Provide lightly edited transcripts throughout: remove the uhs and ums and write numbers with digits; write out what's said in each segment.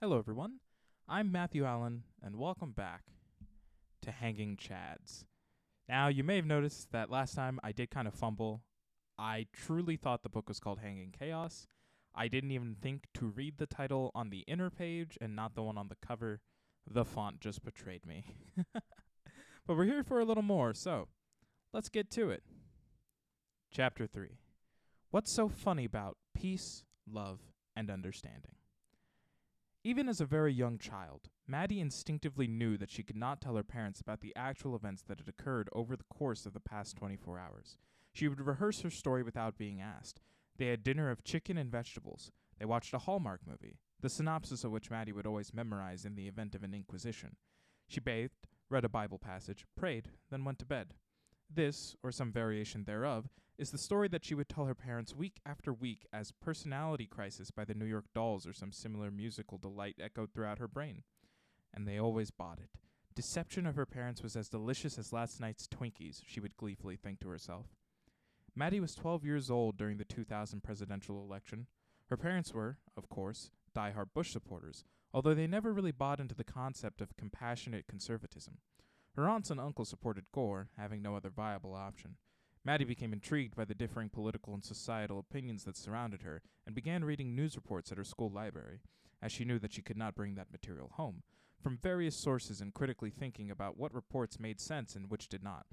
Hello, everyone. I'm Matthew Allen, and welcome back to Hanging Chads. Now, you may have noticed that last time I did kind of fumble. I truly thought the book was called Hanging Chaos. I didn't even think to read the title on the inner page and not the one on the cover. The font just betrayed me. But we're here for a little more, so let's get to it. Chapter 3. What's so funny about peace, love, and understanding? Even as a very young child, Maddy instinctively knew that she could not tell her parents about the actual events that had occurred over the course of the past 24 hours. She would rehearse her story without being asked. They had dinner of chicken and vegetables. They watched a Hallmark movie, the synopsis of which Maddy would always memorize in the event of an inquisition. She bathed, read a Bible passage, prayed, then went to bed. This, or some variation thereof, is the story that she would tell her parents week after week as Personality Crisis by the New York Dolls or some similar musical delight echoed throughout her brain. And they always bought it. Deception of her parents was as delicious as last night's Twinkies, she would gleefully think to herself. Maddy was 12 years old during the 2000 presidential election. Her parents were, of course, die-hard Bush supporters, although they never really bought into the concept of compassionate conservatism. Her aunts and uncles supported Gore, having no other viable option. Maddy became intrigued by the differing political and societal opinions that surrounded her, and began reading news reports at her school library, as she knew that she could not bring that material home, from various sources and critically thinking about what reports made sense and which did not.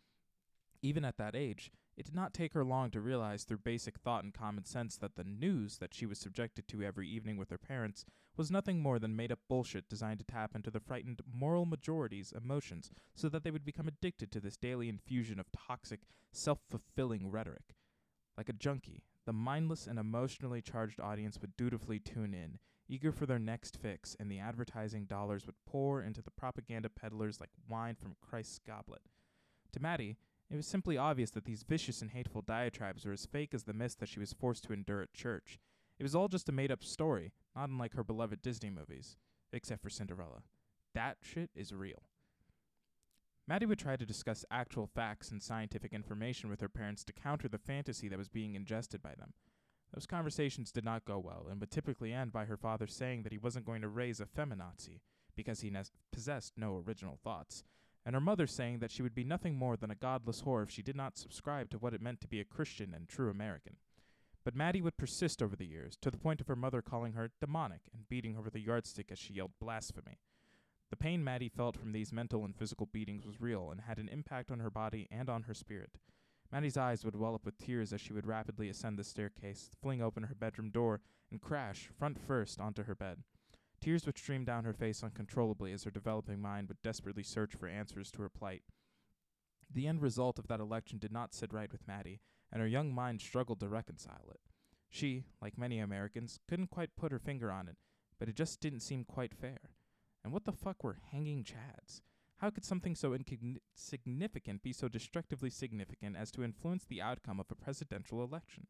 Even at that age, it did not take her long to realize through basic thought and common sense that the news that she was subjected to every evening with her parents was nothing more than made up bullshit designed to tap into the frightened moral majority's emotions so that they would become addicted to this daily infusion of toxic, self-fulfilling rhetoric. Like a junkie, the mindless and emotionally charged audience would dutifully tune in, eager for their next fix, and the advertising dollars would pour into the propaganda peddlers like wine from Christ's goblet. To Maddy, it was simply obvious that these vicious and hateful diatribes were as fake as the mist that she was forced to endure at church. It was all just a made-up story, not unlike her beloved Disney movies, except for Cinderella. That shit is real. Maddy would try to discuss actual facts and scientific information with her parents to counter the fantasy that was being ingested by them. Those conversations did not go well, and would typically end by her father saying that he wasn't going to raise a feminazi, because he possessed no original thoughts, and her mother saying that she would be nothing more than a godless whore if she did not subscribe to what it meant to be a Christian and true American. But Maddy would persist over the years, to the point of her mother calling her demonic and beating her with a yardstick as she yelled blasphemy. The pain Maddy felt from these mental and physical beatings was real and had an impact on her body and on her spirit. Maddy's eyes would well up with tears as she would rapidly ascend the staircase, fling open her bedroom door, and crash, front first, onto her bed. Tears would stream down her face uncontrollably as her developing mind would desperately search for answers to her plight. The end result of that election did not sit right with Maddy, and her young mind struggled to reconcile it. She, like many Americans, couldn't quite put her finger on it, but it just didn't seem quite fair. And what the fuck were hanging chads? How could something so insignificant be so destructively significant as to influence the outcome of a presidential election?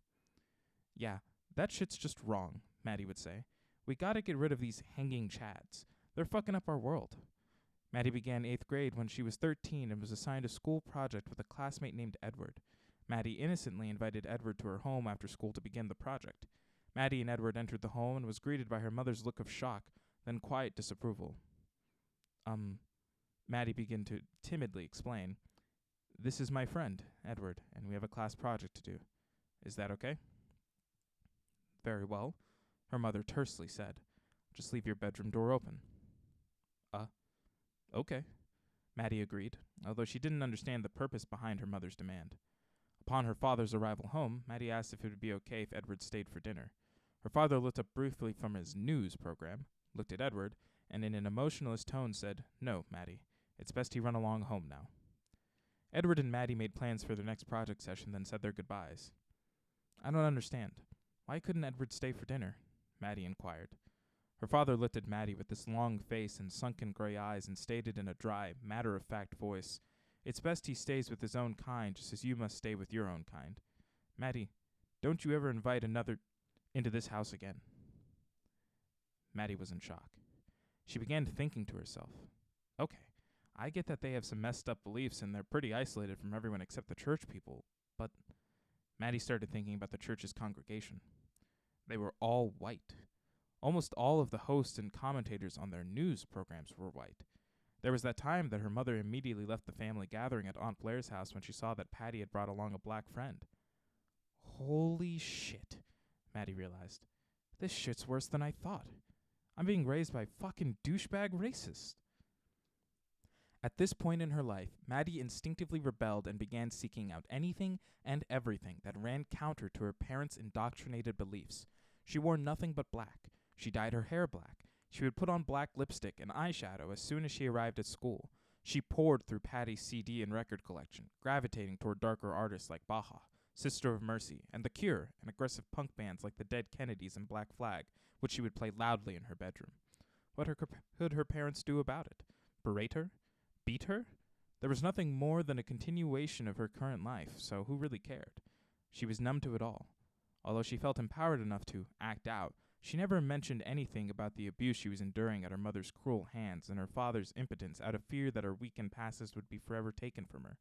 Yeah, that shit's just wrong, Maddy would say. We gotta get rid of these hanging chads. They're fucking up our world. Maddy began 8th grade when she was 13 and was assigned a school project with a classmate named Edward. Maddy innocently invited Edward to her home after school to begin the project. Maddy and Edward entered the home and was greeted by her mother's look of shock, then quiet disapproval. Maddy began to timidly explain. This is my friend, Edward, and we have a class project to do. Is that okay? Very well, her mother tersely said. Just leave your bedroom door open. Okay, Maddy agreed, although she didn't understand the purpose behind her mother's demand. Upon her father's arrival home, Maddy asked if it would be okay if Edward stayed for dinner. Her father looked up briefly from his news program, looked at Edward, and in an emotionless tone said, No, Maddy, it's best he run along home now. Edward and Maddy made plans for their next project session, then said their goodbyes. I don't understand. Why couldn't Edward stay for dinner? Maddy inquired. Her father looked at Maddy with this long face and sunken gray eyes and stated in a dry, matter-of-fact voice, It's best he stays with his own kind, just as you must stay with your own kind. Maddy, don't you ever invite another into this house again. Maddy was in shock. She began thinking to herself, Okay, I get that they have some messed up beliefs and they're pretty isolated from everyone except the church people, but Maddy started thinking about the church's congregation. They were all white. Almost all of the hosts and commentators on their news programs were white. There was that time that her mother immediately left the family gathering at Aunt Blair's house when she saw that Patty had brought along a black friend. Holy shit, Maddy realized. This shit's worse than I thought. I'm being raised by fucking douchebag racists. At this point in her life, Maddy instinctively rebelled and began seeking out anything and everything that ran counter to her parents' indoctrinated beliefs. She wore nothing but black. She dyed her hair black. She would put on black lipstick and eyeshadow as soon as she arrived at school. She poured through Patty's CD and record collection, gravitating toward darker artists like Baja, Sister of Mercy, and The Cure, and aggressive punk bands like the Dead Kennedys and Black Flag, which she would play loudly in her bedroom. What could her parents do about it? Berate her? Beat her? There was nothing more than a continuation of her current life, so who really cared? She was numb to it all. Although she felt empowered enough to act out, she never mentioned anything about the abuse she was enduring at her mother's cruel hands and her father's impotence out of fear that her weekend passes would be forever taken from her.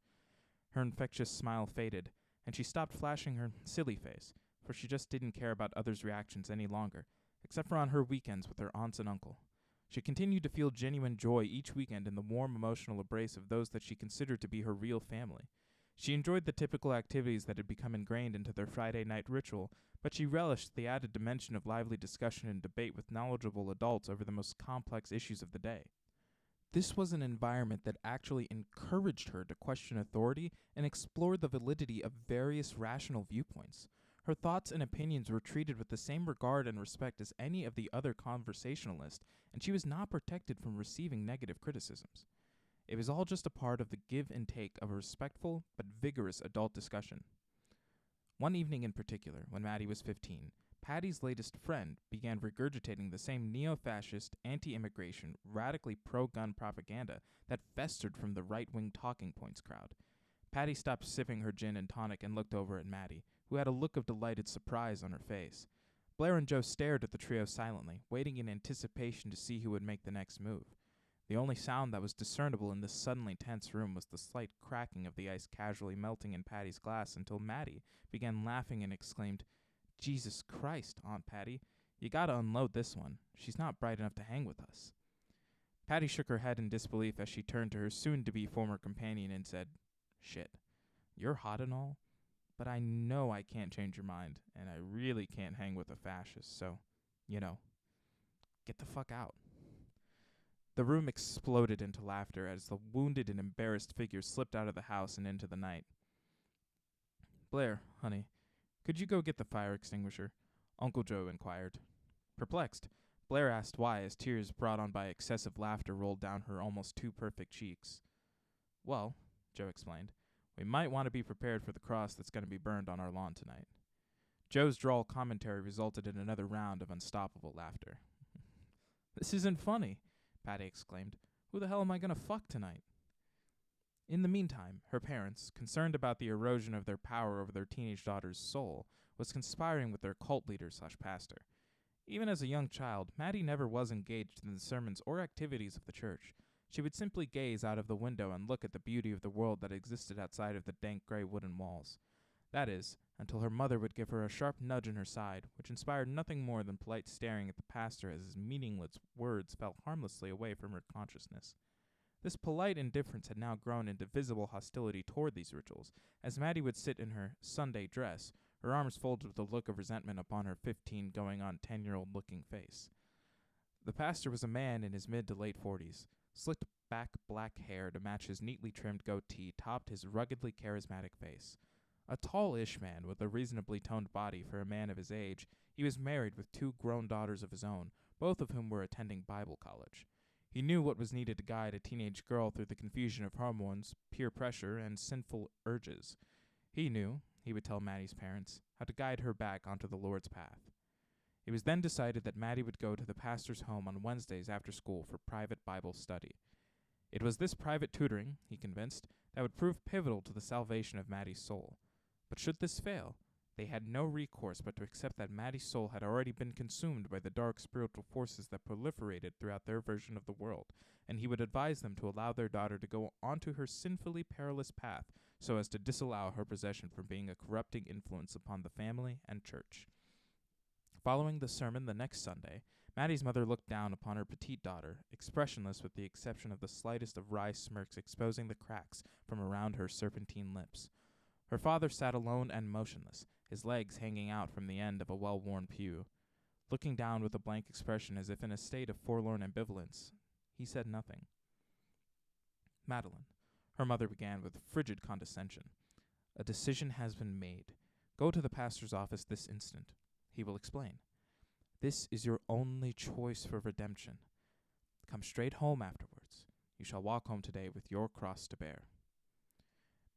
Her infectious smile faded, and she stopped flashing her silly face, for she just didn't care about others' reactions any longer, except for on her weekends with her aunts and uncle. She continued to feel genuine joy each weekend in the warm emotional embrace of those that she considered to be her real family. She enjoyed the typical activities that had become ingrained into their Friday night ritual, but she relished the added dimension of lively discussion and debate with knowledgeable adults over the most complex issues of the day. This was an environment that actually encouraged her to question authority and explore the validity of various rational viewpoints. Her thoughts and opinions were treated with the same regard and respect as any of the other conversationalists, and she was not protected from receiving negative criticisms. It was all just a part of the give and take of a respectful but vigorous adult discussion. One evening in particular, when Maddy was 15, Patty's latest friend began regurgitating the same neo-fascist, anti-immigration, radically pro-gun propaganda that festered from the right-wing talking points crowd. Patty stopped sipping her gin and tonic and looked over at Maddy, who had a look of delighted surprise on her face. Blair and Joe stared at the trio silently, waiting in anticipation to see who would make the next move. The only sound that was discernible in this suddenly tense room was the slight cracking of the ice casually melting in Patty's glass until Maddy began laughing and exclaimed, "Jesus Christ, Aunt Patty, you gotta unload this one. She's not bright enough to hang with us." Patty shook her head in disbelief as she turned to her soon-to-be former companion and said, "Shit, you're hot and all, but I know I can't change your mind, and I really can't hang with a fascist, so, get the fuck out." The room exploded into laughter as the wounded and embarrassed figure slipped out of the house and into the night. "Blair, honey, could you go get the fire extinguisher?" Uncle Joe inquired. Perplexed, Blair asked why as tears brought on by excessive laughter rolled down her almost too perfect cheeks. "Well," Joe explained, "we might want to be prepared for the cross that's going to be burned on our lawn tonight." Joe's droll commentary resulted in another round of unstoppable laughter. "This isn't funny," Patty exclaimed. "Who the hell am I going to fuck tonight?" In the meantime, her parents, concerned about the erosion of their power over their teenage daughter's soul, was conspiring with their cult leader/pastor. Even as a young child, Maddy never was engaged in the sermons or activities of the church. She would simply gaze out of the window and look at the beauty of the world that existed outside of the dank gray wooden walls. That is, until her mother would give her a sharp nudge in her side, which inspired nothing more than polite staring at the pastor as his meaningless words fell harmlessly away from her consciousness. This polite indifference had now grown into visible hostility toward these rituals, as Maddy would sit in her Sunday dress, her arms folded with a look of resentment upon her 15-going-on-10-year-old looking face. The pastor was a man in his mid to late 40s. Slicked back black hair to match his neatly trimmed goatee topped his ruggedly charismatic face. A tall-ish man with a reasonably toned body for a man of his age, he was married with 2 grown daughters of his own, both of whom were attending Bible college. He knew what was needed to guide a teenage girl through the confusion of hormones, peer pressure, and sinful urges. He knew, he would tell Maddy's parents, how to guide her back onto the Lord's path. It was then decided that Maddy would go to the pastor's home on Wednesdays after school for private Bible study. It was this private tutoring, he convinced, that would prove pivotal to the salvation of Maddy's soul. But should this fail, they had no recourse but to accept that Maddy's soul had already been consumed by the dark spiritual forces that proliferated throughout their version of the world, and he would advise them to allow their daughter to go onto her sinfully perilous path so as to disallow her possession from being a corrupting influence upon the family and church. Following the sermon the next Sunday, Maddy's mother looked down upon her petite daughter, expressionless with the exception of the slightest of wry smirks exposing the cracks from around her serpentine lips. Her father sat alone and motionless, his legs hanging out from the end of a well-worn pew. Looking down with a blank expression as if in a state of forlorn ambivalence, he said nothing. "Madeline," her mother began with frigid condescension, "a decision has been made. Go to the pastor's office this instant. He will explain. This is your only choice for redemption. Come straight home afterwards. You shall walk home today with your cross to bear."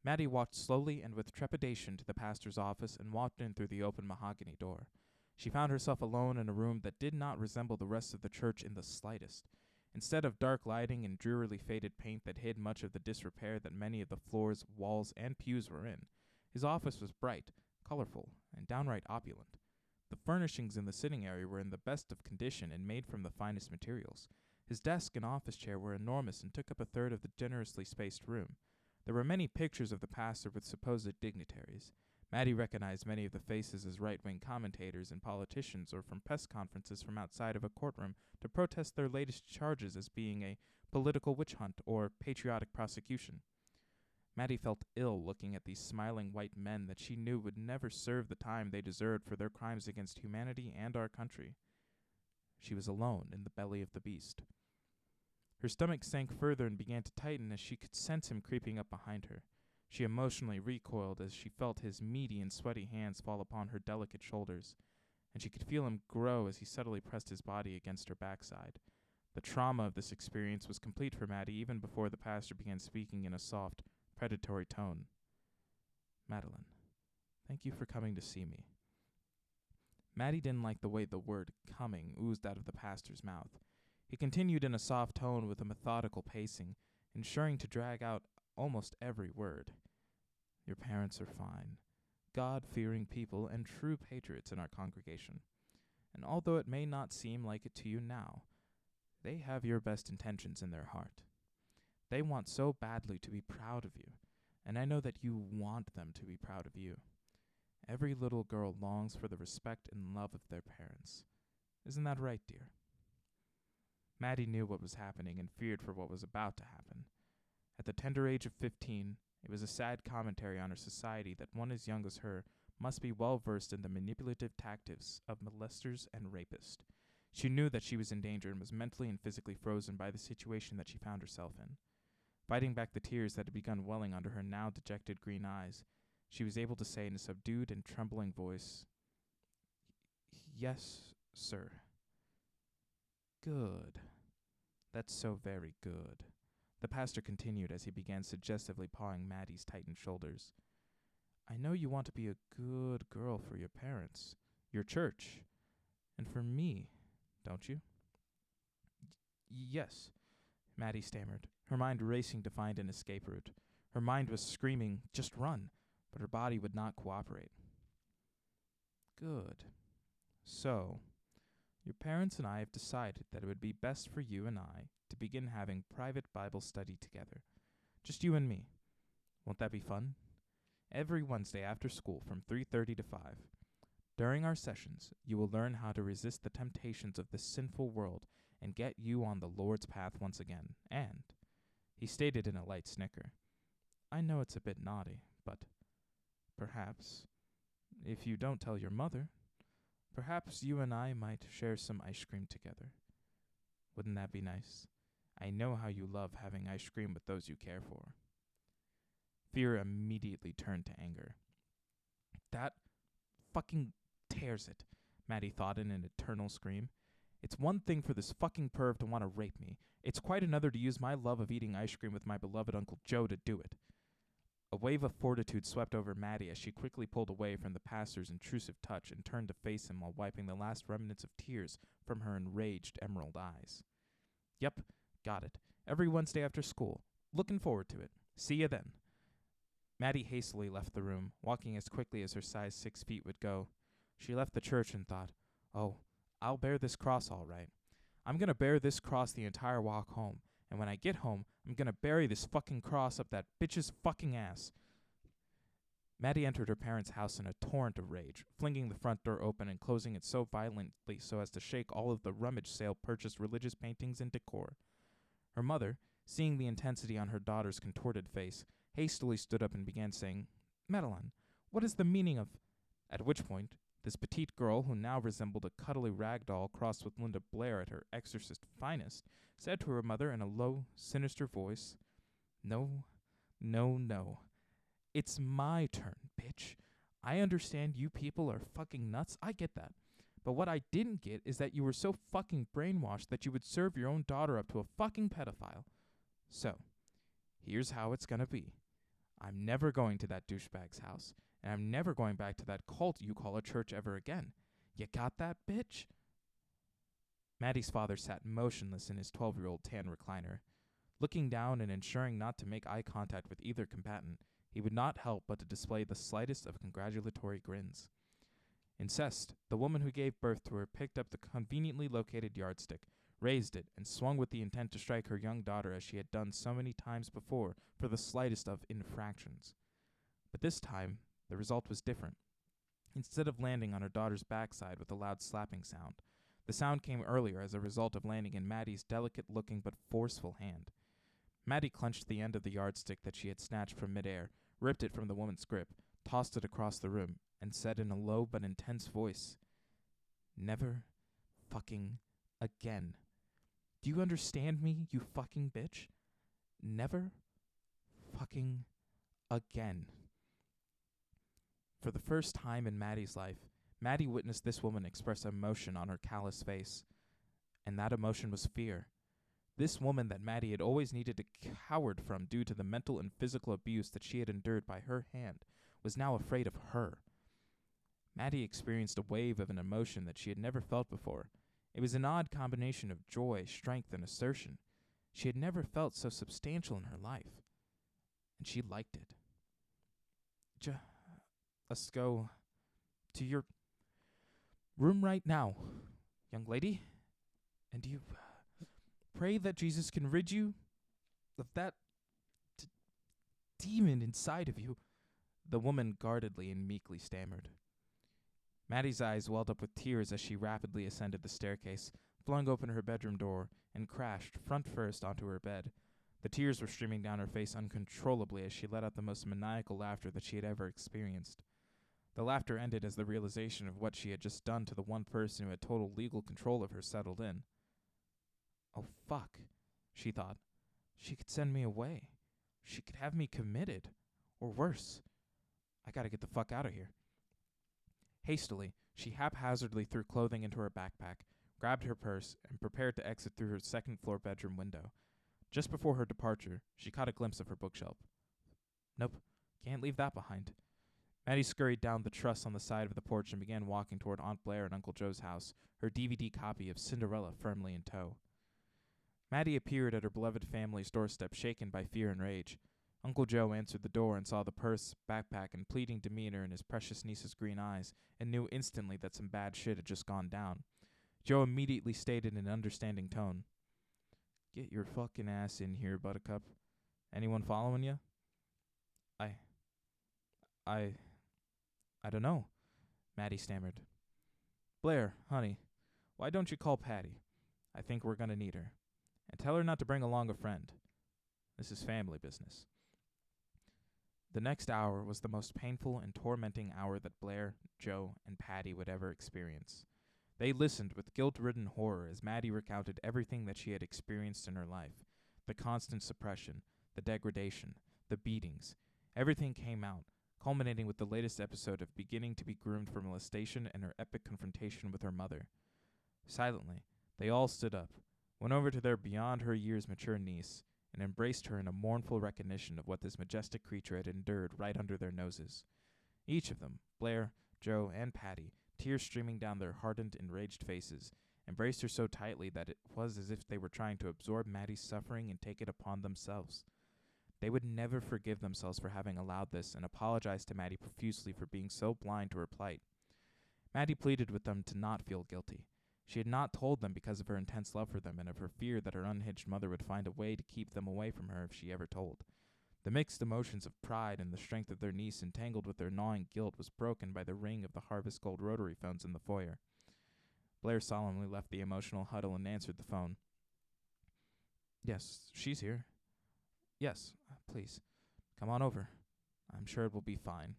Maddy walked slowly and with trepidation to the pastor's office and walked in through the open mahogany door. She found herself alone in a room that did not resemble the rest of the church in the slightest. Instead of dark lighting and drearily faded paint that hid much of the disrepair that many of the floors, walls, and pews were in, his office was bright, colorful, and downright opulent. The furnishings in the sitting area were in the best of condition and made from the finest materials. His desk and office chair were enormous and took up a third of the generously spaced room. There were many pictures of the pastor with supposed dignitaries. Maddy recognized many of the faces as right-wing commentators and politicians or from press conferences from outside of a courtroom to protest their latest charges as being a political witch hunt or patriotic prosecution. Maddy felt ill looking at these smiling white men that she knew would never serve the time they deserved for their crimes against humanity and our country. She was alone in the belly of the beast. Her stomach sank further and began to tighten as she could sense him creeping up behind her. She emotionally recoiled as she felt his meaty and sweaty hands fall upon her delicate shoulders, and she could feel him grow as he subtly pressed his body against her backside. The trauma of this experience was complete for Maddy even before the pastor began speaking in a soft, predatory tone. "Madeline, thank you for coming to see me." Maddy didn't like the way the word coming oozed out of the pastor's mouth. He continued in a soft tone with a methodical pacing, ensuring to drag out almost every word. "Your parents are fine, God-fearing people and true patriots in our congregation. And although it may not seem like it to you now, they have your best intentions in their heart. They want so badly to be proud of you, and I know that you want them to be proud of you. Every little girl longs for the respect and love of their parents. Isn't that right, dear?" Maddy knew what was happening and feared for what was about to happen. At the tender age of 15, it was a sad commentary on her society that one as young as her must be well versed in the manipulative tactics of molesters and rapists. She knew that she was in danger and was mentally and physically frozen by the situation that she found herself in. Fighting back the tears that had begun welling under her now dejected green eyes, she was able to say in a subdued and trembling voice, "Yes, sir." "Good. That's so very good," the pastor continued as he began suggestively pawing Maddy's tightened shoulders. "I know you want to be a good girl for your parents, your church, and for me, don't you?" "Yes," Maddy stammered, her mind racing to find an escape route. Her mind was screaming, "Just run," but her body would not cooperate. "Good. So, your parents and I have decided that it would be best for you and I to begin having private Bible study together. Just you and me. Won't that be fun? Every Wednesday after school from 3:30 to 5. During our sessions, you will learn how to resist the temptations of this sinful world and get you on the Lord's path once again. And," he stated in a light snicker, "I know it's a bit naughty, but perhaps, if you don't tell your mother, perhaps you and I might share some ice cream together. Wouldn't that be nice? I know how you love having ice cream with those you care for." Fear immediately turned to anger. "That fucking tears it," Maddy thought in an eternal scream. "It's one thing for this fucking perv to want to rape me. It's quite another to use my love of eating ice cream with my beloved Uncle Joe to do it." A wave of fortitude swept over Maddy as she quickly pulled away from the pastor's intrusive touch and turned to face him while wiping the last remnants of tears from her enraged emerald eyes. "Yep, got it. Every Wednesday after school. Looking forward to it. See you then." Maddy hastily left the room, walking as quickly as her size 6 feet would go. She left the church and thought, "Oh, I'll bear this cross all right. I'm going to bear this cross the entire walk home, and when I get home, I'm going to bury this fucking cross up that bitch's fucking ass." Maddy entered her parents' house in a torrent of rage, flinging the front door open and closing it so violently so as to shake all of the rummage sale purchased religious paintings and decor. Her mother, seeing the intensity on her daughter's contorted face, hastily stood up and began saying, "Madeline, what is the meaning of—" At which point, this petite girl, who now resembled a cuddly rag doll crossed with Linda Blair at her exorcist finest, said to her mother in a low, sinister voice, "No, no, no. It's my turn, bitch. I understand you people are fucking nuts. I get that. But what I didn't get is that you were so fucking brainwashed that you would serve your own daughter up to a fucking pedophile. So, here's how it's gonna be. I'm never going to that douchebag's house, and I'm never going back to that cult you call a church ever again. You got that, bitch?" Maddy's father sat motionless in his 12-year-old tan recliner. Looking down and ensuring not to make eye contact with either combatant, he would not help but to display the slightest of congratulatory grins. Incest, the woman who gave birth to her, picked up the conveniently located yardstick, raised it, and swung with the intent to strike her young daughter as she had done so many times before for the slightest of infractions. But this time, the result was different. Instead of landing on her daughter's backside with a loud slapping sound, the sound came earlier as a result of landing in Maddy's delicate-looking but forceful hand. Maddy clenched the end of the yardstick that she had snatched from midair, ripped it from the woman's grip, tossed it across the room, and said in a low but intense voice, "Never fucking again. Do you understand me, you fucking bitch? Never fucking again." For the first time in Maddy's life, Maddy witnessed this woman express emotion on her callous face, and that emotion was fear. This woman that Maddy had always needed to cower from due to the mental and physical abuse that she had endured by her hand was now afraid of her. Maddy experienced a wave of an emotion that she had never felt before. It was an odd combination of joy, strength, and assertion. She had never felt so substantial in her life, and she liked it. Let's go to your room right now, young lady, and you pray that Jesus can rid you of that demon inside of you," the woman guardedly and meekly stammered. Maddy's eyes welled up with tears as she rapidly ascended the staircase, flung open her bedroom door, and crashed, front first, onto her bed. The tears were streaming down her face uncontrollably as she let out the most maniacal laughter that she had ever experienced. The laughter ended as the realization of what she had just done to the one person who had total legal control of her settled in. "Oh, fuck," she thought. "She could send me away. She could have me committed. Or worse. I gotta get the fuck out of here." Hastily, she haphazardly threw clothing into her backpack, grabbed her purse, and prepared to exit through her second-floor bedroom window. Just before her departure, she caught a glimpse of her bookshelf. Nope, can't leave that behind. Maddy scurried down the truss on the side of the porch and began walking toward Aunt Blair and Uncle Joe's house, her DVD copy of Cinderella firmly in tow. Maddy appeared at her beloved family's doorstep, shaken by fear and rage. Uncle Joe answered the door and saw the purse, backpack, and pleading demeanor in his precious niece's green eyes, and knew instantly that some bad shit had just gone down. Joe immediately stated in an understanding tone, "Get your fucking ass in here, Buttercup. Anyone following you?" I don't know," Maddy stammered. "Blair, honey, why don't you call Patty? I think we're gonna need her. And tell her not to bring along a friend. This is family business." The next hour was the most painful and tormenting hour that Blair, Joe, and Patty would ever experience. They listened with guilt-ridden horror as Maddy recounted everything that she had experienced in her life. The constant suppression, the degradation, the beatings. Everything came out, culminating with the latest episode of beginning to be groomed for molestation and her epic confrontation with her mother. Silently, they all stood up, went over to their beyond her years mature niece, and embraced her in a mournful recognition of what this majestic creature had endured right under their noses. Each of them, Blair, Joe, and Patty, tears streaming down their hardened, enraged faces, embraced her so tightly that it was as if they were trying to absorb Maddy's suffering and take it upon themselves. They would never forgive themselves for having allowed this and apologized to Maddy profusely for being so blind to her plight. Maddy pleaded with them to not feel guilty. She had not told them because of her intense love for them and of her fear that her unhinged mother would find a way to keep them away from her if she ever told. The mixed emotions of pride and the strength of their niece entangled with their gnawing guilt was broken by the ring of the Harvest Gold rotary phones in the foyer. Blair solemnly left the emotional huddle and answered the phone. Yes, she's here. Yes, please. Come on over. I'm sure it will be fine.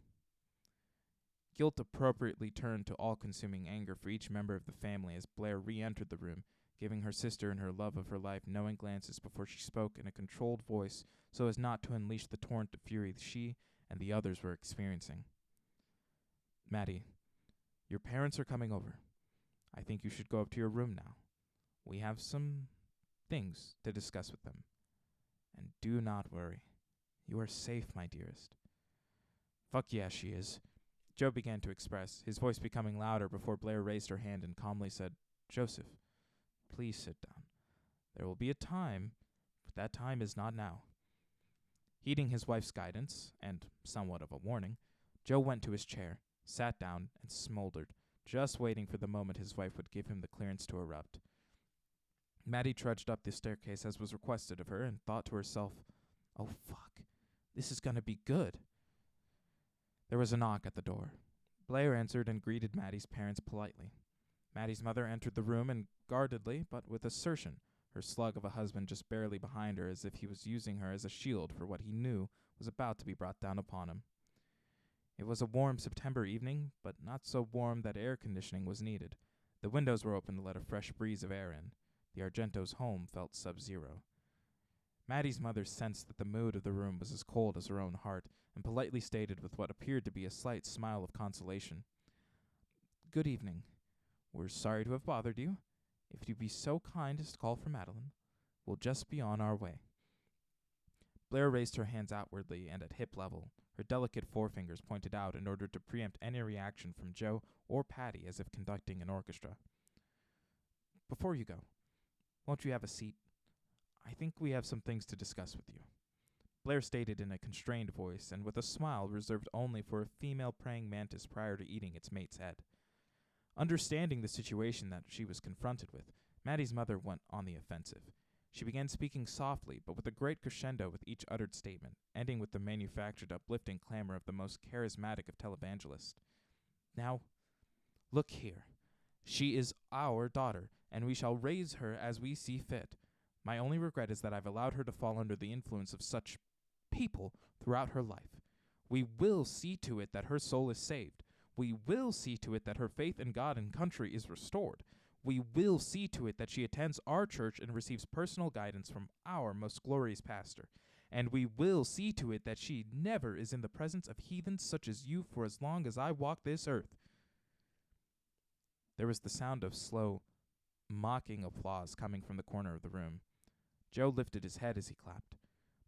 Guilt appropriately turned to all-consuming anger for each member of the family as Blair re-entered the room, giving her sister and her love of her life knowing glances before she spoke in a controlled voice so as not to unleash the torrent of fury she and the others were experiencing. Maddy, your parents are coming over. I think you should go up to your room now. We have some things to discuss with them. And do not worry. You are safe, my dearest. Fuck yeah, she is. Joe began to express, his voice becoming louder before Blair raised her hand and calmly said, Joseph, please sit down. There will be a time, but that time is not now. Heeding his wife's guidance, and somewhat of a warning, Joe went to his chair, sat down, and smoldered, just waiting for the moment his wife would give him the clearance to erupt. Maddy trudged up the staircase as was requested of her and thought to herself, oh fuck, this is gonna be good. There was a knock at the door. Blair answered and greeted Maddy's parents politely. Maddy's mother entered the room and guardedly, but with assertion, her slug of a husband just barely behind her as if he was using her as a shield for what he knew was about to be brought down upon him. It was a warm September evening, but not so warm that air conditioning was needed. The windows were open to let a fresh breeze of air in. The Argento's home felt sub-zero. Maddy's mother sensed that the mood of the room was as cold as her own heart, and politely stated with what appeared to be a slight smile of consolation, Good evening. We're sorry to have bothered you. If you'd be so kind as to call for Madeline, we'll just be on our way. Blair raised her hands outwardly and at hip level, her delicate forefingers pointed out in order to preempt any reaction from Joe or Patty as if conducting an orchestra. Before you go, won't you have a seat? I think we have some things to discuss with you. Blair stated in a constrained voice and with a smile reserved only for a female praying mantis prior to eating its mate's head. Understanding the situation that she was confronted with, Maddy's mother went on the offensive. She began speaking softly, but with a great crescendo with each uttered statement, ending with the manufactured uplifting clamor of the most charismatic of televangelists. Now, look here. She is our daughter, and we shall raise her as we see fit. My only regret is that I've allowed her to fall under the influence of such people throughout her life. We will see to it that her soul is saved. We will see to it that her faith in God and country is restored. We will see to it that she attends our church and receives personal guidance from our most glorious pastor. And we will see to it that she never is in the presence of heathens such as you for as long as I walk this earth. There was the sound of slow, mocking applause coming from the corner of the room. Joe lifted his head as he clapped.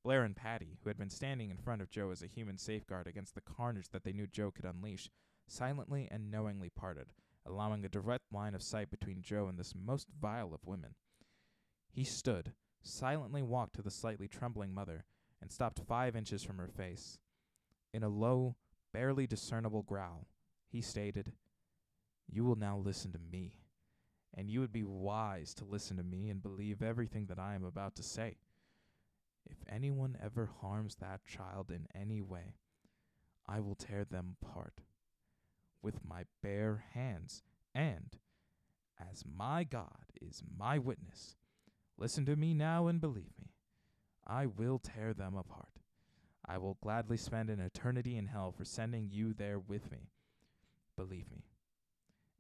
Blair and Patty, who had been standing in front of Joe as a human safeguard against the carnage that they knew Joe could unleash, silently and knowingly parted, allowing a direct line of sight between Joe and this most vile of women. He stood, silently walked to the slightly trembling mother, and stopped 5 inches from her face. In a low, barely discernible growl, he stated, You will now listen to me, and you would be wise to listen to me and believe everything that I am about to say. If anyone ever harms that child in any way, I will tear them apart with my bare hands, and, as my God is my witness, listen to me now and believe me, I will tear them apart. I will gladly spend an eternity in hell for sending you there with me. Believe me.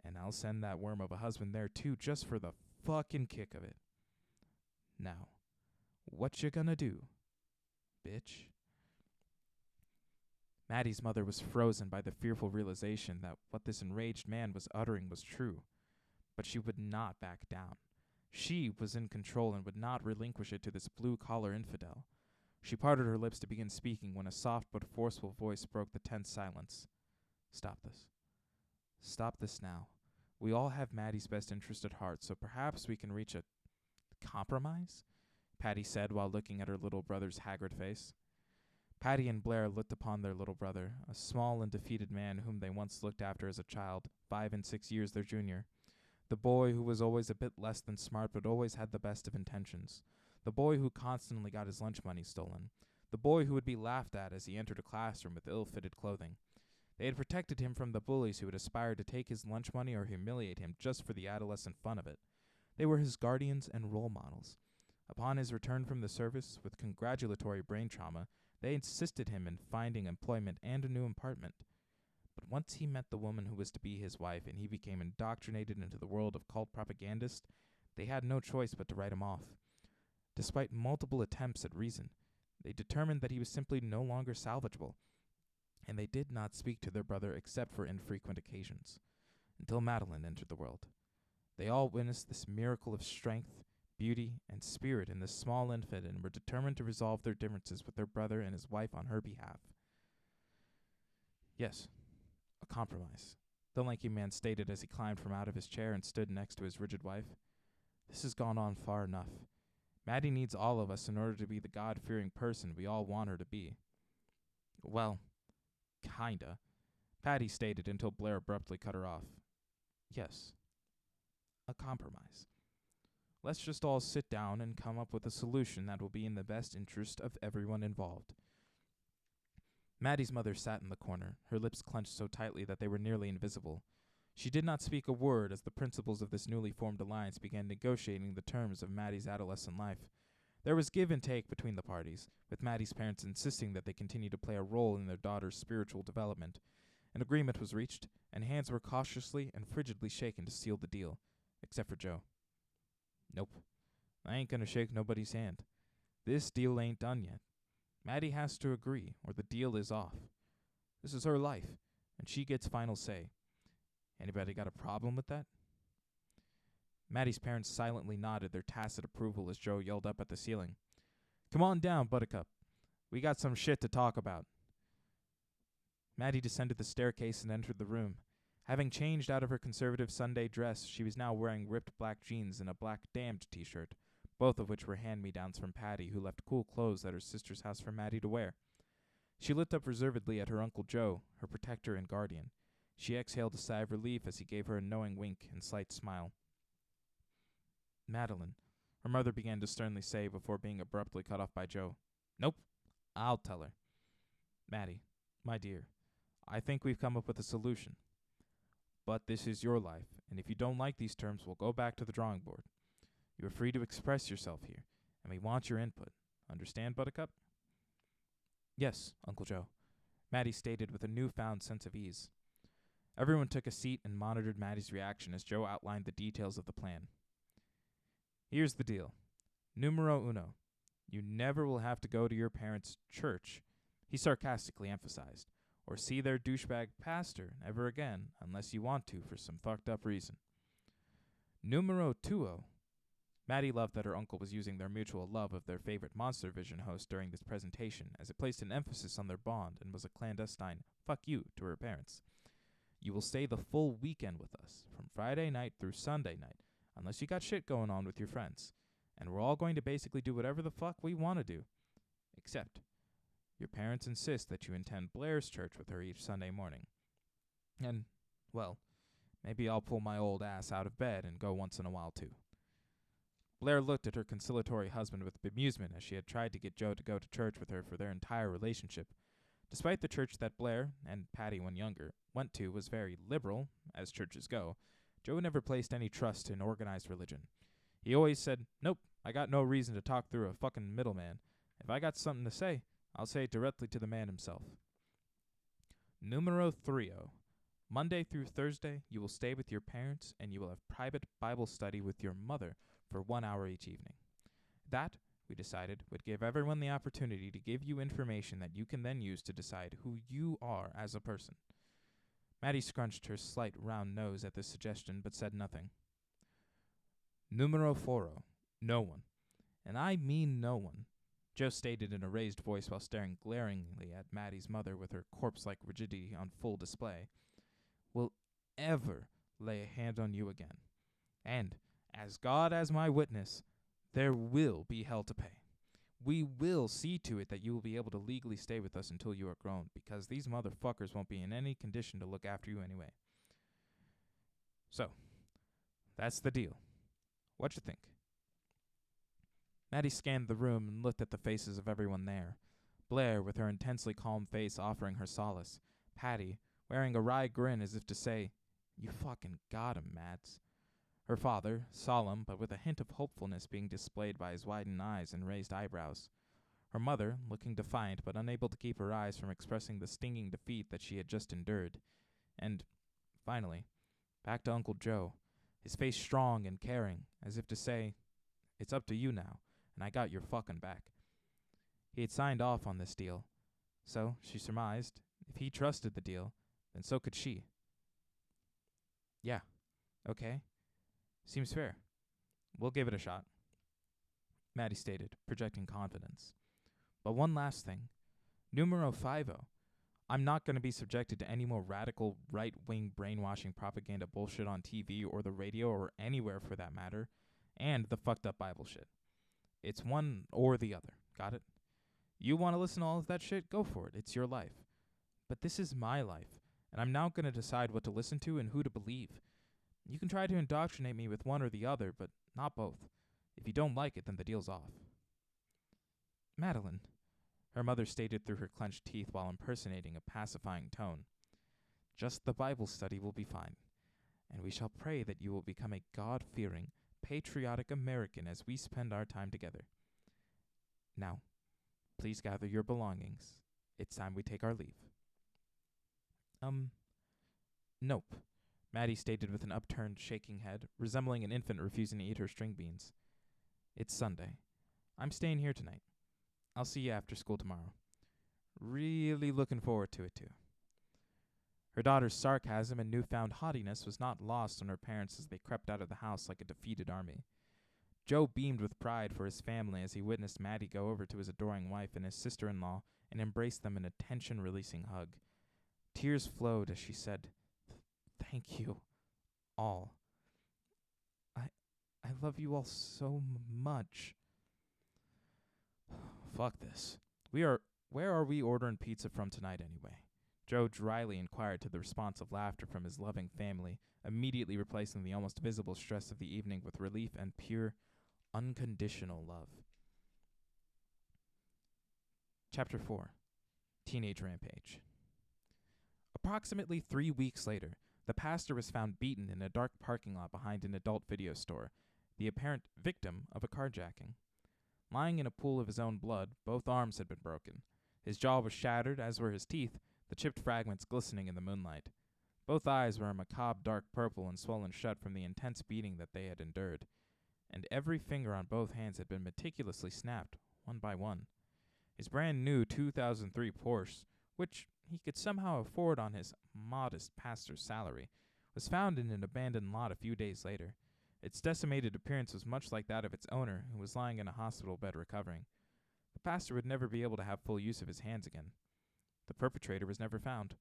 And I'll send that worm of a husband there too, just for the fucking kick of it. Now, what you gonna do, bitch? Maddy's mother was frozen by the fearful realization that what this enraged man was uttering was true. But she would not back down. She was in control and would not relinquish it to this blue-collar infidel. She parted her lips to begin speaking when a soft but forceful voice broke the tense silence. Stop this. Stop this now. We all have Maddy's best interest at heart, so perhaps we can reach a compromise? Patty said while looking at her little brother's haggard face. Patty and Blair looked upon their little brother, a small and defeated man whom they once looked after as a child, 5 and 6 years their junior. The boy who was always a bit less than smart but always had the best of intentions. The boy who constantly got his lunch money stolen. the boy who would be laughed at as he entered a classroom with ill-fitted clothing. They had protected him from the bullies who had aspired to take his lunch money or humiliate him just for the adolescent fun of it. They were his guardians and role models. Upon his return from the service, with congratulatory brain trauma, they assisted him in finding employment and a new apartment. But once he met the woman who was to be his wife and he became indoctrinated into the world of cult propagandists, they had no choice but to write him off. Despite multiple attempts at reason, they determined that he was simply no longer salvageable, and they did not speak to their brother except for infrequent occasions, until Madeline entered the world. They all witnessed this miracle of strength, beauty, and spirit in this small infant and were determined to resolve their differences with their brother and his wife on her behalf. Yes, a compromise, the lanky man stated as he climbed from out of his chair and stood next to his rigid wife. This has gone on far enough. Maddy needs all of us in order to be the God-fearing person we all want her to be. Well, kinda, Patty stated until Blair abruptly cut her off. Yes, a compromise. Let's just all sit down and come up with a solution that will be in the best interest of everyone involved. Maddy's mother sat in the corner, her lips clenched so tightly that they were nearly invisible. She did not speak a word as the principals of this newly formed alliance began negotiating the terms of Maddy's adolescent life. There was give and take between the parties, with Maddy's parents insisting that they continue to play a role in their daughter's spiritual development. An agreement was reached, and hands were cautiously and frigidly shaken to seal the deal, except for Joe. Nope, I ain't gonna shake nobody's hand. This deal ain't done yet. Maddy has to agree, or the deal is off. This is her life, and she gets final say. Anybody got a problem with that? Maddy's parents silently nodded their tacit approval as Joe yelled up at the ceiling. Come on down, Buttercup. We got some shit to talk about. Maddy descended the staircase and entered the room. Having changed out of her conservative Sunday dress, she was now wearing ripped black jeans and a black Damned t-shirt, both of which were hand-me-downs from Patty, who left cool clothes at her sister's house for Maddy to wear. She looked up reservedly at her Uncle Joe, her protector and guardian. She exhaled a sigh of relief as he gave her a knowing wink and slight smile. Madeline, her mother began to sternly say before being abruptly cut off by Joe. Nope, I'll tell her. Maddy, my dear, I think we've come up with a solution. But this is your life, and if you don't like these terms, we'll go back to the drawing board. You are free to express yourself here, and we want your input. Understand, Buttercup? Yes, Uncle Joe, Maddy stated with a newfound sense of ease. Everyone took a seat and monitored Maddy's reaction as Joe outlined the details of the plan. Here's the deal. Numero uno. You never will have to go to your parents' church, he sarcastically emphasized, or see their douchebag pastor ever again unless you want to for some fucked up reason. Numero tuo. Maddy loved that her uncle was using their mutual love of their favorite Monster Vision host during this presentation, as it placed an emphasis on their bond and was a clandestine fuck you to her parents. You will stay the full weekend with us, from Friday night through Sunday night, unless you got shit going on with your friends. And we're all going to basically do whatever the fuck we want to do. Except, your parents insist that you attend Blair's church with her each Sunday morning. And, well, maybe I'll pull my old ass out of bed and go once in a while too. Blair looked at her conciliatory husband with bemusement as she had tried to get Joe to go to church with her for their entire relationship. Despite the church that Blair, and Patty when younger, went to was very liberal, as churches go, Joe never placed any trust in organized religion. He always said, nope, I got no reason to talk through a fucking middleman. If I got something to say, I'll say it directly to the man himself. Numero 3. Monday through Thursday, you will stay with your parents and you will have private Bible study with your mother for 1 hour each evening. That, we decided, would give everyone the opportunity to give you information that you can then use to decide who you are as a person. Maddy scrunched her slight round nose at this suggestion, but said nothing. Numero 4. No one, and I mean no one, Joe stated in a raised voice while staring glaringly at Maddy's mother with her corpse-like rigidity on full display, will ever lay a hand on you again. And, as God as my witness, there will be hell to pay. We will see to it that you will be able to legally stay with us until you are grown, because these motherfuckers won't be in any condition to look after you anyway. So, that's the deal. What you think? Maddy scanned the room and looked at the faces of everyone there. Blair, with her intensely calm face, offering her solace. Patty, wearing a wry grin as if to say, "You fucking got him, Mads." Her father, solemn but with a hint of hopefulness being displayed by his widened eyes and raised eyebrows. Her mother, looking defiant but unable to keep her eyes from expressing the stinging defeat that she had just endured. And, finally, back to Uncle Joe, his face strong and caring, as if to say, "It's up to you now, and I got your fucking back." He had signed off on this deal, so, she surmised, if he trusted the deal, then so could she. "Yeah, okay. Seems fair. We'll give it a shot," Maddy stated, projecting confidence. "But one last thing. Numero 50. I'm not going to be subjected to any more radical right-wing brainwashing propaganda bullshit on TV or the radio or anywhere for that matter, and the fucked up Bible shit. It's one or the other. Got it? You want to listen to all of that shit? Go for it. It's your life. But this is my life, and I'm now going to decide what to listen to and who to believe. You can try to indoctrinate me with one or the other, but not both. If you don't like it, then the deal's off." "Madeline," her mother stated through her clenched teeth while impersonating a pacifying tone, "just the Bible study will be fine, and we shall pray that you will become a God-fearing, patriotic American as we spend our time together. Now, please gather your belongings. It's time we take our leave." Nope," Maddy stated with an upturned, shaking head, resembling an infant refusing to eat her string beans. "It's Sunday. I'm staying here tonight. I'll see you after school tomorrow. Really looking forward to it, too." Her daughter's sarcasm and newfound haughtiness was not lost on her parents as they crept out of the house like a defeated army. Joe beamed with pride for his family as he witnessed Maddy go over to his adoring wife and his sister-in-law and embrace them in a tension-releasing hug. Tears flowed as she said, "Thank you, all. I love you all so much." "Fuck this. Where are we ordering pizza from tonight anyway?" Joe dryly inquired to the response of laughter from his loving family, immediately replacing the almost visible stress of the evening with relief and pure, unconditional love. Chapter 4. Teenage Rampage. Approximately 3 weeks later, the pastor was found beaten in a dark parking lot behind an adult video store, the apparent victim of a carjacking. Lying in a pool of his own blood, both arms had been broken. His jaw was shattered, as were his teeth, the chipped fragments glistening in the moonlight. Both eyes were a macabre dark purple and swollen shut from the intense beating that they had endured, and every finger on both hands had been meticulously snapped, one by one. His brand new 2003 Porsche, which he could somehow afford on his modest pastor's salary, was found in an abandoned lot a few days later. Its decimated appearance was much like that of its owner, who was lying in a hospital bed recovering. The pastor would never be able to have full use of his hands again. The perpetrator was never found.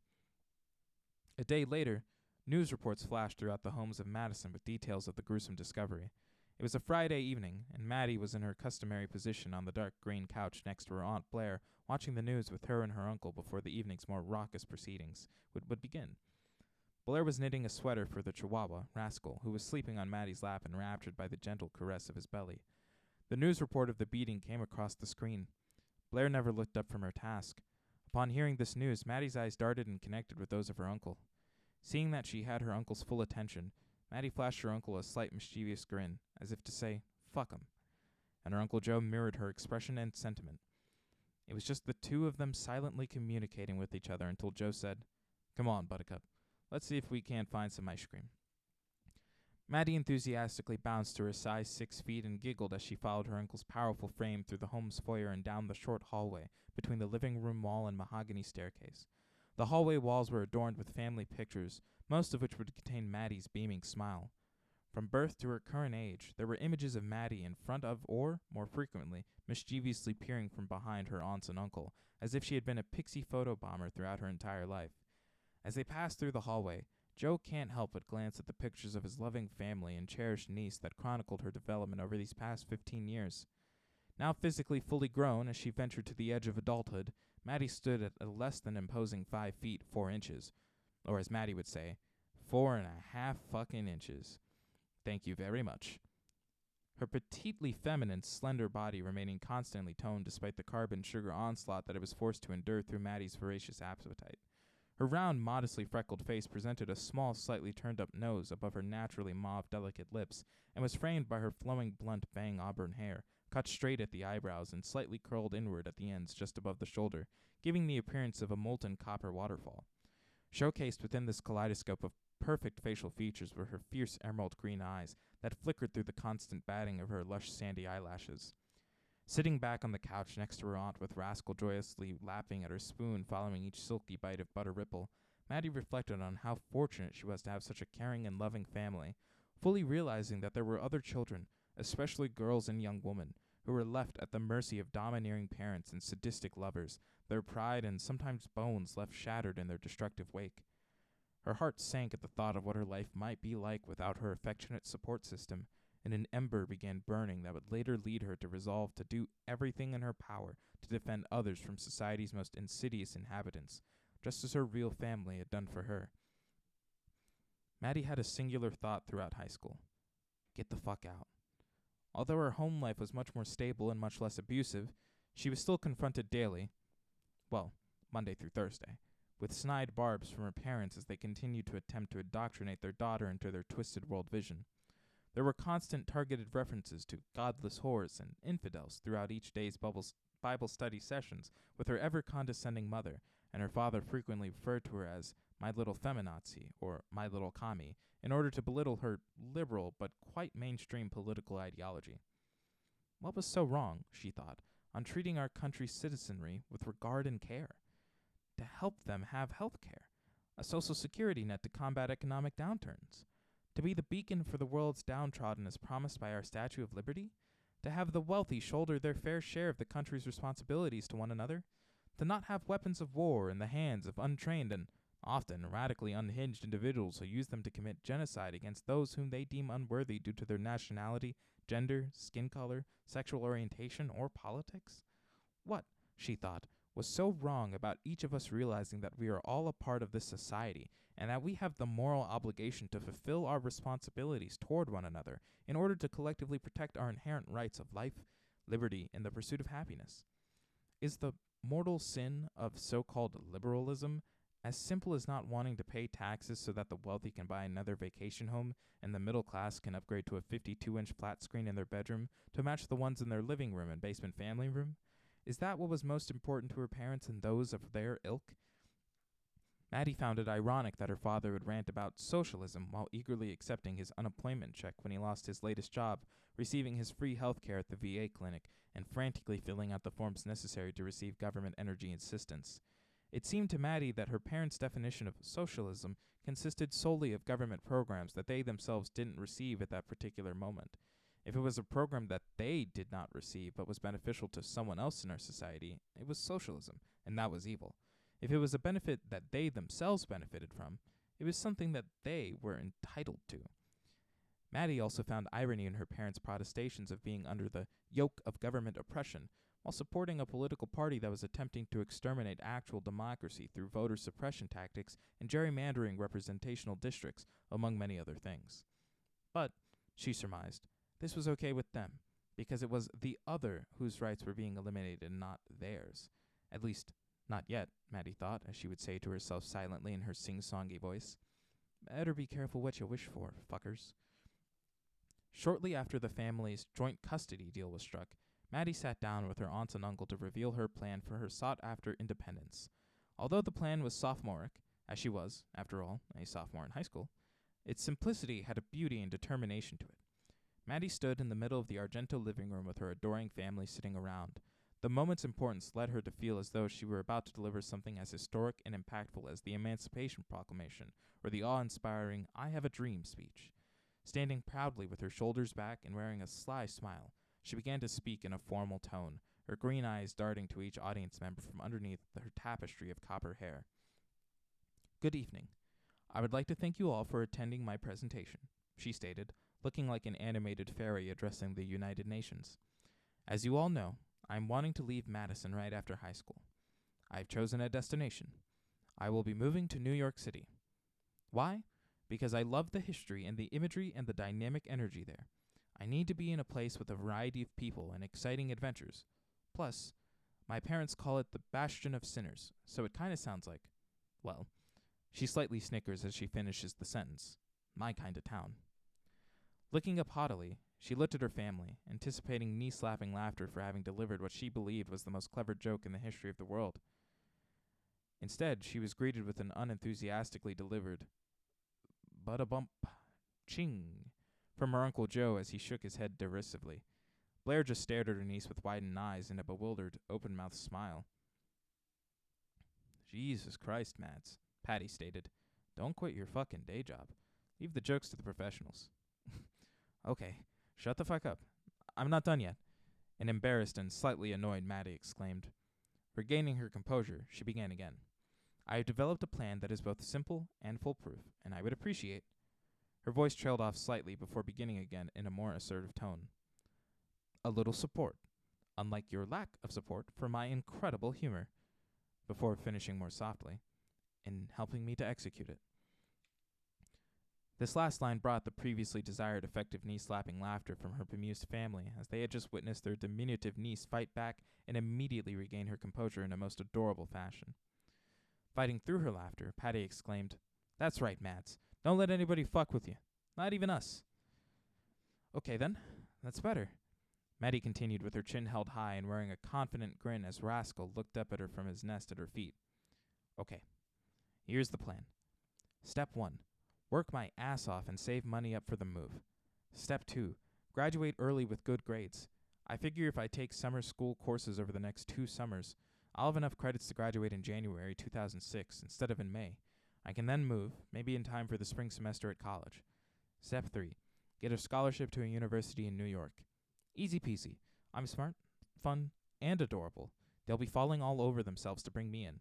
A day later, news reports flashed throughout the homes of Madison with details of the gruesome discovery. It was a Friday evening, and Maddy was in her customary position on the dark green couch next to her Aunt Blair, watching the news with her and her uncle before the evening's more raucous proceedings would begin. Blair was knitting a sweater for the Chihuahua, Rascal, who was sleeping on Maddy's lap enraptured by the gentle caress of his belly. The news report of the beating came across the screen. Blair never looked up from her task. Upon hearing this news, Maddy's eyes darted and connected with those of her uncle. Seeing that she had her uncle's full attention, Maddy flashed her uncle a slight mischievous grin, as if to say, "Fuck 'em," and her Uncle Joe mirrored her expression and sentiment. It was just the two of them silently communicating with each other until Joe said, "Come on, Buttercup. Let's see if we can't find some ice cream." Maddy enthusiastically bounced to her size 6 feet and giggled as she followed her uncle's powerful frame through the home's foyer and down the short hallway between the living room wall and mahogany staircase. The hallway walls were adorned with family pictures, most of which would contain Maddy's beaming smile. From birth to her current age, there were images of Maddy in front of or, more frequently, mischievously peering from behind her aunts and uncle, as if she had been a pixie photobomber throughout her entire life. As they passed through the hallway, Joe can't help but glance at the pictures of his loving family and cherished niece that chronicled her development over these past 15 years. Now physically fully grown as she ventured to the edge of adulthood, Maddy stood at a less than imposing 5 feet 4 inches, or as Maddy would say, 4.5 fucking inches. Thank you very much. her petitely feminine, slender body remaining constantly toned despite the carb-and-sugar onslaught that it was forced to endure through Maddy's voracious appetite. Her round, modestly freckled face presented a small, slightly turned-up nose above her naturally mauve, delicate lips, and was framed by her flowing, blunt, bang auburn hair, cut straight at the eyebrows and slightly curled inward at the ends just above the shoulder, giving the appearance of a molten copper waterfall. Showcased within this kaleidoscope of perfect facial features were her fierce emerald green eyes that flickered through the constant batting of her lush sandy eyelashes. Sitting back on the couch next to her aunt with Rascal joyously lapping at her spoon following each silky bite of butter ripple, Maddy reflected on how fortunate she was to have such a caring and loving family, fully realizing that there were other children, especially girls and young women, who were left at the mercy of domineering parents and sadistic lovers, their pride and sometimes bones left shattered in their destructive wake. Her heart sank at the thought of what her life might be like without her affectionate support system, and an ember began burning that would later lead her to resolve to do everything in her power to defend others from society's most insidious inhabitants, just as her real family had done for her. Maddy had a singular thought throughout high school. Get the fuck out. Although her home life was much more stable and much less abusive, she was still confronted daily, well, Monday through Thursday, with snide barbs from her parents as they continued to attempt to indoctrinate their daughter into their twisted world vision. There were constant targeted references to godless whores and infidels throughout each day's Bible study sessions with her ever-condescending mother, and her father frequently referred to her as my little feminazi or my little commie in order to belittle her liberal but quite mainstream political ideology. What was so wrong, she thought, on treating our country's citizenry with regard and care? To help them have health care, a social security net to combat economic downturns, to be the beacon for the world's downtrodden as promised by our Statue of Liberty, to have the wealthy shoulder their fair share of the country's responsibilities to one another, to not have weapons of war in the hands of untrained and often radically unhinged individuals who use them to commit genocide against those whom they deem unworthy due to their nationality, gender, skin color, sexual orientation, or politics? What, she thought, was so wrong about each of us realizing that we are all a part of this society and that we have the moral obligation to fulfill our responsibilities toward one another in order to collectively protect our inherent rights of life, liberty, and the pursuit of happiness? Is the mortal sin of so-called liberalism as simple as not wanting to pay taxes so that the wealthy can buy another vacation home and the middle class can upgrade to a 52-inch flat screen in their bedroom to match the ones in their living room and basement family room? Is that what was most important to her parents and those of their ilk? Maddy found it ironic that her father would rant about socialism while eagerly accepting his unemployment check when he lost his latest job, receiving his free health care at the VA clinic, and frantically filling out the forms necessary to receive government energy assistance. It seemed to Maddy that her parents' definition of socialism consisted solely of government programs that they themselves didn't receive at that particular moment. If it was a program that they did not receive but was beneficial to someone else in our society, it was socialism, and that was evil. If it was a benefit that they themselves benefited from, it was something that they were entitled to. Maddy also found irony in her parents' protestations of being under the yoke of government oppression, while supporting a political party that was attempting to exterminate actual democracy through voter suppression tactics and gerrymandering representational districts, among many other things. But, she surmised, this was okay with them, because it was the other whose rights were being eliminated and not theirs. At least, not yet, Maddy thought, as she would say to herself silently in her sing-songy voice. Better be careful what you wish for, fuckers. Shortly after the family's joint custody deal was struck, Maddy sat down with her aunt and uncle to reveal her plan for her sought-after independence. Although the plan was sophomoric, as she was, after all, a sophomore in high school, its simplicity had a beauty and determination to it. Maddy stood in the middle of the Argento living room with her adoring family sitting around. The moment's importance led her to feel as though she were about to deliver something as historic and impactful as the Emancipation Proclamation or the awe-inspiring I Have a Dream speech. Standing proudly with her shoulders back and wearing a sly smile, she began to speak in a formal tone, her green eyes darting to each audience member from underneath her tapestry of copper hair. Good evening. I would like to thank you all for attending my presentation, she stated, looking like an animated fairy addressing the United Nations. As you all know, I am wanting to leave Madison right after high school. I have chosen a destination. I will be moving to New York City. Why? Because I love the history and the imagery and the dynamic energy there. I need to be in a place with a variety of people and exciting adventures. Plus, my parents call it the bastion of sinners, so it kind of sounds like, well, she slightly snickers as she finishes the sentence, my kind of town. Looking up haughtily, she looked at her family, anticipating knee-slapping laughter for having delivered what she believed was the most clever joke in the history of the world. Instead, she was greeted with an unenthusiastically delivered "But-a-bump, ching," from her Uncle Joe as he shook his head derisively. Blair just stared at her niece with widened eyes and a bewildered, open-mouthed smile. "Jesus Christ, Mads," Patty stated. "Don't quit your fucking day job. Leave the jokes to the professionals." "Okay, shut the fuck up. I'm not done yet," an embarrassed and slightly annoyed Maddy exclaimed. Regaining her composure, she began again. "I have developed a plan that is both simple and foolproof, and I would appreciate—" Her voice trailed off slightly before beginning again in a more assertive tone. "A little support, unlike your lack of support for my incredible humor," before finishing more softly, "in helping me to execute it." This last line brought the previously desired effective knee-slapping laughter from her bemused family, as they had just witnessed their diminutive niece fight back and immediately regain her composure in a most adorable fashion. Fighting through her laughter, Patty exclaimed, "That's right, Mads. Don't let anybody fuck with you. Not even us." "Okay, then. That's better," Maddy continued with her chin held high and wearing a confident grin as Rascal looked up at her from his nest at her feet. "Okay, here's the plan. Step 1. Work my ass off and save money up for the move. Step 2. Graduate early with good grades. I figure if I take summer school courses over the next 2 summers, I'll have enough credits to graduate in January 2006 instead of in May. I can then move, maybe in time for the spring semester at college. Step 3. Get a scholarship to a university in New York. Easy peasy. I'm smart, fun, and adorable. They'll be falling all over themselves to bring me in.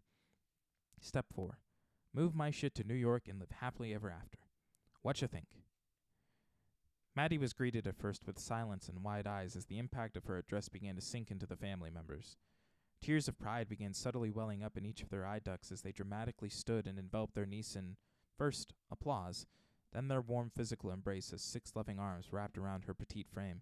Step 4. Move my shit to New York and live happily ever after. Whatcha think?" Maddy was greeted at first with silence and wide eyes as the impact of her address began to sink into the family members. Tears of pride began subtly welling up in each of their eye ducts as they dramatically stood and enveloped their niece in, first, applause, then their warm physical embrace as 6 loving arms wrapped around her petite frame.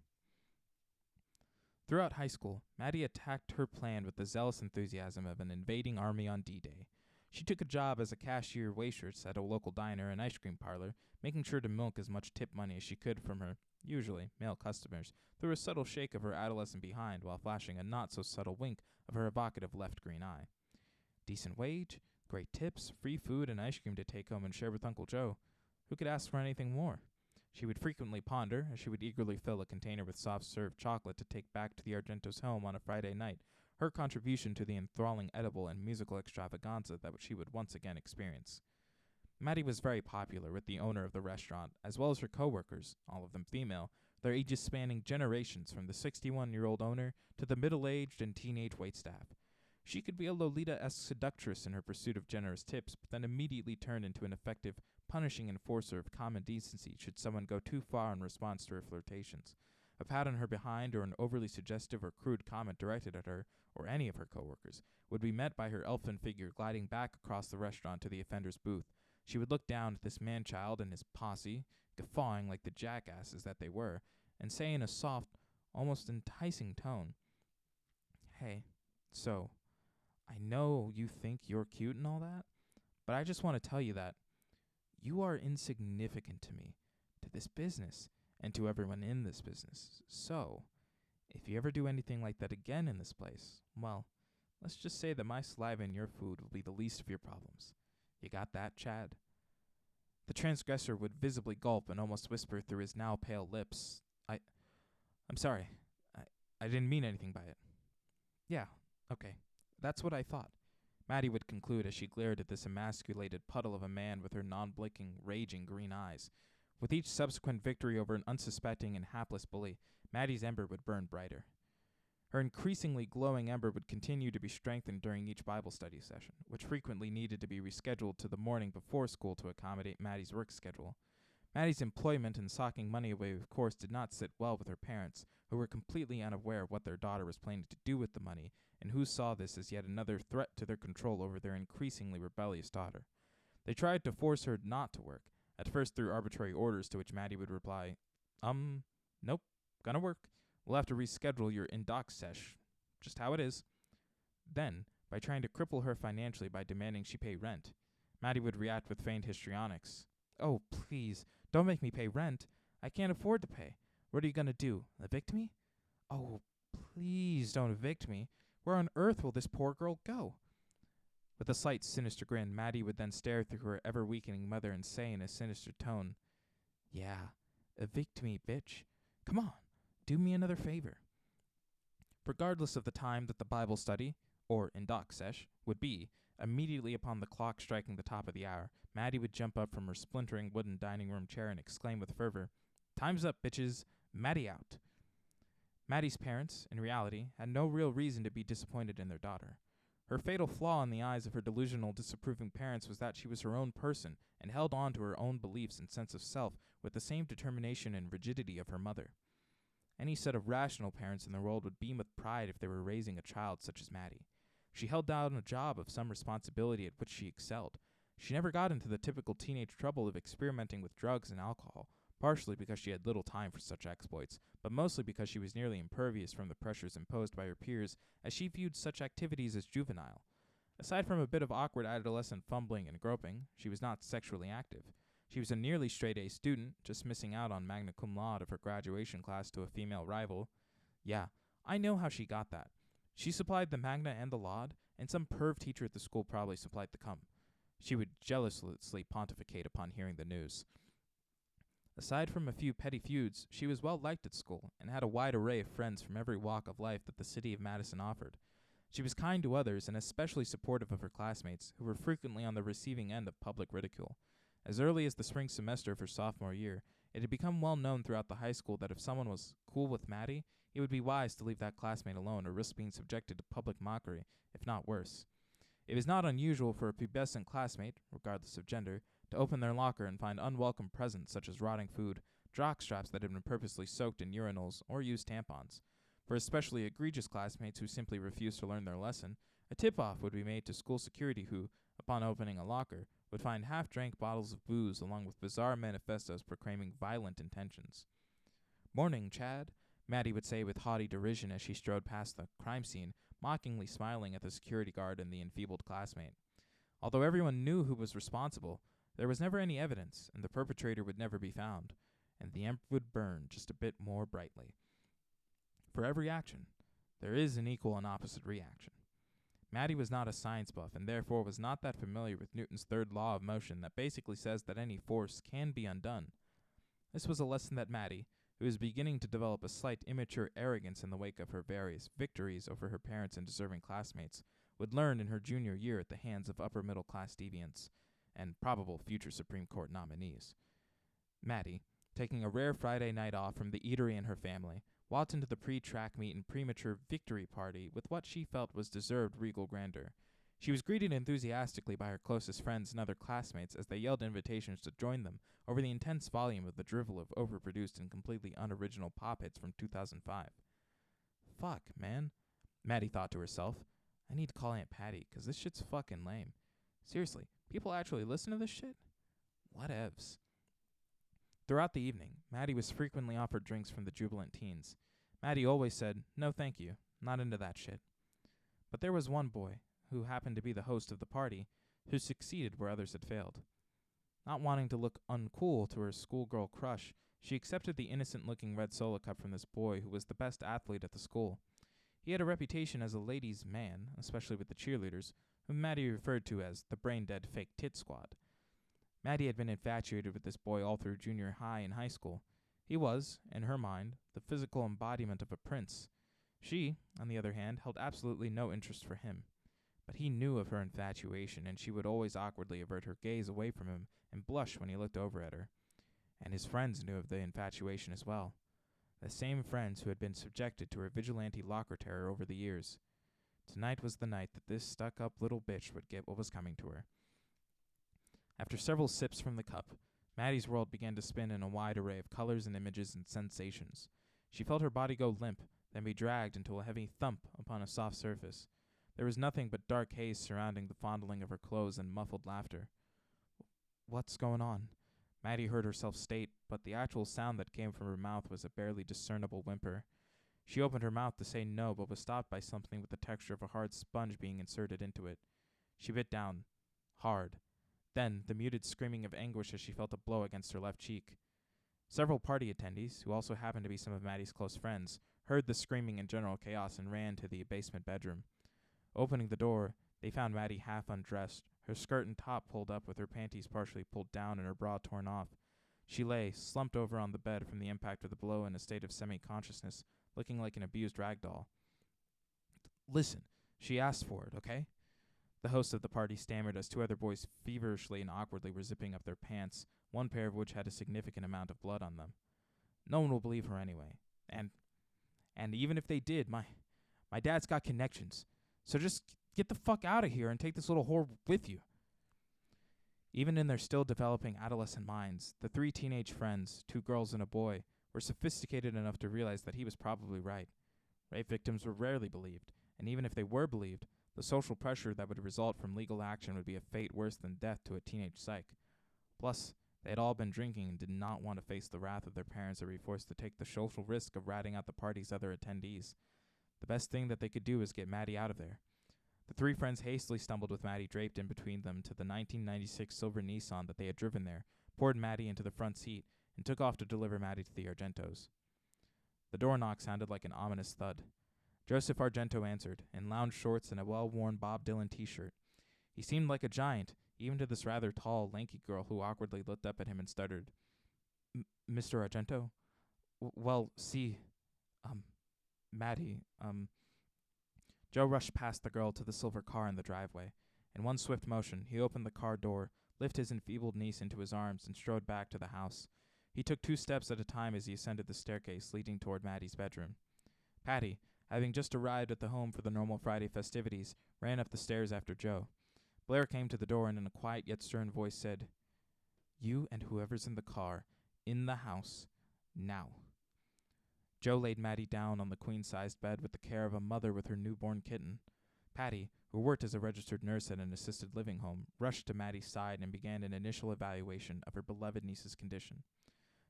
Throughout high school, Maddy attacked her plan with the zealous enthusiasm of an invading army on D-Day. She took a job as a cashier waitress at a local diner and ice cream parlor, making sure to milk as much tip money as she could from her, usually, male customers, through a subtle shake of her adolescent behind while flashing a not-so-subtle wink of her evocative left green eye. Decent wage, great tips, free food, and ice cream to take home and share with Uncle Joe. Who could ask for anything more? She would frequently ponder, as she would eagerly fill a container with soft-serve chocolate to take back to the Argentos' home on a Friday night, her contribution to the enthralling edible and musical extravaganza that she would once again experience. Maddy was very popular with the owner of the restaurant, as well as her co-workers, all of them female, their ages spanning generations from the 61-year-old owner to the middle-aged and teenage waitstaff. She could be a Lolita-esque seductress in her pursuit of generous tips, but then immediately turn into an effective, punishing enforcer of common decency should someone go too far in response to her flirtations. A pat on her behind or an overly suggestive or crude comment directed at her, or any of her coworkers, would be met by her elfin figure gliding back across the restaurant to the offender's booth. She would look down at this man-child and his posse, guffawing like the jackasses that they were, and say in a soft, almost enticing tone, "Hey, so, I know you think you're cute and all that, but I just want to tell you that you are insignificant to me, to this business, and to everyone in this business. So, if you ever do anything like that again in this place, well, let's just say that my saliva in your food will be the least of your problems. You got that, Chad?" The transgressor would visibly gulp and almost whisper through his now pale lips, I'm sorry. I didn't mean anything by it." "Yeah, okay. That's what I thought," Maddy would conclude as she glared at this emasculated puddle of a man with her non-blinking, raging green eyes. With each subsequent victory over an unsuspecting and hapless bully, Maddy's ember would burn brighter. Her increasingly glowing ember would continue to be strengthened during each Bible study session, which frequently needed to be rescheduled to the morning before school to accommodate Maddy's work schedule. Maddy's employment and socking money away, of course, did not sit well with her parents, who were completely unaware of what their daughter was planning to do with the money, and who saw this as yet another threat to their control over their increasingly rebellious daughter. They tried to force her not to work, at first through arbitrary orders to which Maddy would reply, nope, Gonna work. We'll have to reschedule your in-doc sesh. Just how it is. Then, by trying to cripple her financially by demanding she pay rent, Maddy would react with feigned histrionics. Oh, please, don't make me pay rent. I can't afford to pay. What are you gonna do, evict me? Oh, please don't evict me. Where on earth will this poor girl go? With a slight sinister grin, Maddy would then stare through her ever-weakening mother and say in a sinister tone, Yeah, evict me, bitch. Come on, do me another favor. Regardless of the time that the Bible study, or in-doc sesh, would be, immediately upon the clock striking the top of the hour, Maddy would jump up from her splintering wooden dining room chair and exclaim with fervor, Time's up, bitches. Maddy out. Maddy's parents, in reality, had no real reason to be disappointed in their daughter. Her fatal flaw in the eyes of her delusional, disapproving parents was that she was her own person and held on to her own beliefs and sense of self with the same determination and rigidity of her mother. Any set of rational parents in the world would beam with pride if they were raising a child such as Maddy. She held down a job of some responsibility at which she excelled. She never got into the typical teenage trouble of experimenting with drugs and alcohol, partially because she had little time for such exploits, but mostly because she was nearly impervious from the pressures imposed by her peers, as she viewed such activities as juvenile. Aside from a bit of awkward adolescent fumbling and groping, she was not sexually active. She was a nearly straight-A student, just missing out on magna cum laude of her graduation class to a female rival. Yeah, I know how she got that. She supplied the magna and the laude, and some perv teacher at the school probably supplied the cum. She would jealously pontificate upon hearing the news. Aside from a few petty feuds, she was well liked at school and had a wide array of friends from every walk of life that the city of Madison offered. She was kind to others and especially supportive of her classmates, who were frequently on the receiving end of public ridicule. As early as the spring semester of her sophomore year, it had become well known throughout the high school that if someone was cool with Maddy, it would be wise to leave that classmate alone or risk being subjected to public mockery, if not worse. It was not unusual for a pubescent classmate, regardless of gender, to open their locker and find unwelcome presents such as rotting food, jock straps that had been purposely soaked in urinals, or used tampons. For especially egregious classmates who simply refused to learn their lesson, a tip-off would be made to school security who, upon opening a locker, would find half-drank bottles of booze along with bizarre manifestos proclaiming violent intentions. Morning, Chad, Maddy would say with haughty derision as she strode past the crime scene, mockingly smiling at the security guard and the enfeebled classmate. Although everyone knew who was responsible, there was never any evidence, and the perpetrator would never be found, and the ember would burn just a bit more brightly. For every action, there is an equal and opposite reaction. Maddy was not a science buff, and therefore was not that familiar with Newton's third law of motion that basically says that any force can be undone. This was a lesson that Maddy, who was beginning to develop a slight immature arrogance in the wake of her various victories over her parents and deserving classmates, would learn in her junior year at the hands of upper-middle-class deviants and probable future Supreme Court nominees. Maddy, taking a rare Friday night off from the eatery and her family, walked into the pre-track meet and premature victory party with what she felt was deserved regal grandeur. She was greeted enthusiastically by her closest friends and other classmates as they yelled invitations to join them over the intense volume of the drivel of overproduced and completely unoriginal pop hits from 2005. Fuck, man, Maddy thought to herself. I need to call Aunt Patty, 'cause this shit's fucking lame. Seriously, people actually listen to this shit? Whatevs. Throughout the evening, Maddy was frequently offered drinks from the jubilant teens. Maddy always said, no thank you, not into that shit. But there was one boy, who happened to be the host of the party, who succeeded where others had failed. Not wanting to look uncool to her schoolgirl crush, she accepted the innocent-looking red Solo cup from this boy who was the best athlete at the school. He had a reputation as a ladies' man, especially with the cheerleaders, whom Maddy referred to as the brain-dead fake tit squad. Maddy had been infatuated with this boy all through junior high and high school. He was, in her mind, the physical embodiment of a prince. She, on the other hand, held absolutely no interest for him. But he knew of her infatuation, and she would always awkwardly avert her gaze away from him and blush when he looked over at her. And his friends knew of the infatuation as well. The same friends who had been subjected to her vigilante locker terror over the years. Tonight was the night that this stuck-up little bitch would get what was coming to her. After several sips from the cup, Maddy's world began to spin in a wide array of colors and images and sensations. She felt her body go limp, then be dragged into a heavy thump upon a soft surface. There was nothing but dark haze surrounding the fondling of her clothes and muffled laughter. What's going on? Maddy heard herself state, but the actual sound that came from her mouth was a barely discernible whimper. She opened her mouth to say no, but was stopped by something with the texture of a hard sponge being inserted into it. She bit down. Hard. Then, the muted screaming of anguish as she felt a blow against her left cheek. Several party attendees, who also happened to be some of Maddy's close friends, heard the screaming and general chaos and ran to the basement bedroom. Opening the door, they found Maddy half undressed, her skirt and top pulled up with her panties partially pulled down and her bra torn off. She lay, slumped over on the bed from the impact of the blow in a state of semi-consciousness, looking like an abused rag doll. "Listen, she asked for it, okay?" The host of the party stammered as two other boys feverishly and awkwardly were zipping up their pants, one pair of which had a significant amount of blood on them. "No one will believe her anyway. And even if they did, my dad's got connections. So just get the fuck out of here and take this little whore with you." Even in their still developing adolescent minds, the three teenage friends, 2 girls and a boy, were sophisticated enough to realize that he was probably right. Rape victims were rarely believed, and even if they were believed, the social pressure that would result from legal action would be a fate worse than death to a teenage psyche. Plus, they had all been drinking and did not want to face the wrath of their parents or be forced to take the social risk of ratting out the party's other attendees. The best thing that they could do was get Maddy out of there. The 3 friends hastily stumbled with Maddy draped in between them to the 1996 silver Nissan that they had driven there, poured Maddy into the front seat, and took off to deliver Maddy to the Argentos. The door knock sounded like an ominous thud. Joseph Argento answered, in lounge shorts and a well-worn Bob Dylan t-shirt. He seemed like a giant, even to this rather tall, lanky girl who awkwardly looked up at him and stuttered. "Mr. Argento? Well, see, Maddy, Joe rushed past the girl to the silver car in the driveway. In one swift motion, he opened the car door, lifted his enfeebled niece into his arms, and strode back to the house. He took 2 steps at a time as he ascended the staircase leading toward Maddy's bedroom. Patty, having just arrived at the home for the normal Friday festivities, ran up the stairs after Joe. Blair came to the door and in a quiet yet stern voice said, "You and whoever's in the car, in the house, now." Joe laid Maddy down on the queen-sized bed with the care of a mother with her newborn kitten. Patty, who worked as a registered nurse at an assisted living home, rushed to Maddy's side and began an initial evaluation of her beloved niece's condition.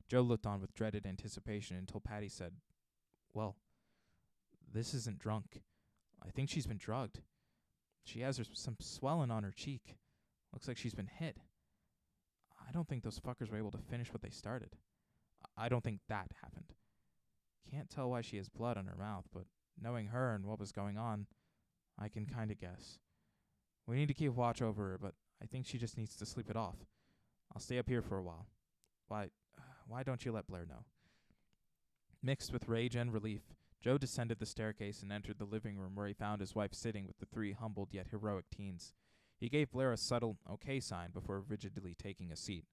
Joe looked on with dreaded anticipation until Patty said, "Well, this isn't drunk. I think she's been drugged. She has some swelling on her cheek. Looks like she's been hit. I don't think those fuckers were able to finish what they started. I don't think that happened. Can't tell why she has blood on her mouth, but knowing her and what was going on, I can kind of guess. We need to keep watch over her, but I think she just needs to sleep it off. I'll stay up here for a while. Why don't you let Blair know?" Mixed with rage and relief, Joe descended the staircase and entered the living room where he found his wife sitting with the 3 humbled yet heroic teens. He gave Blair a subtle okay sign before rigidly taking a seat.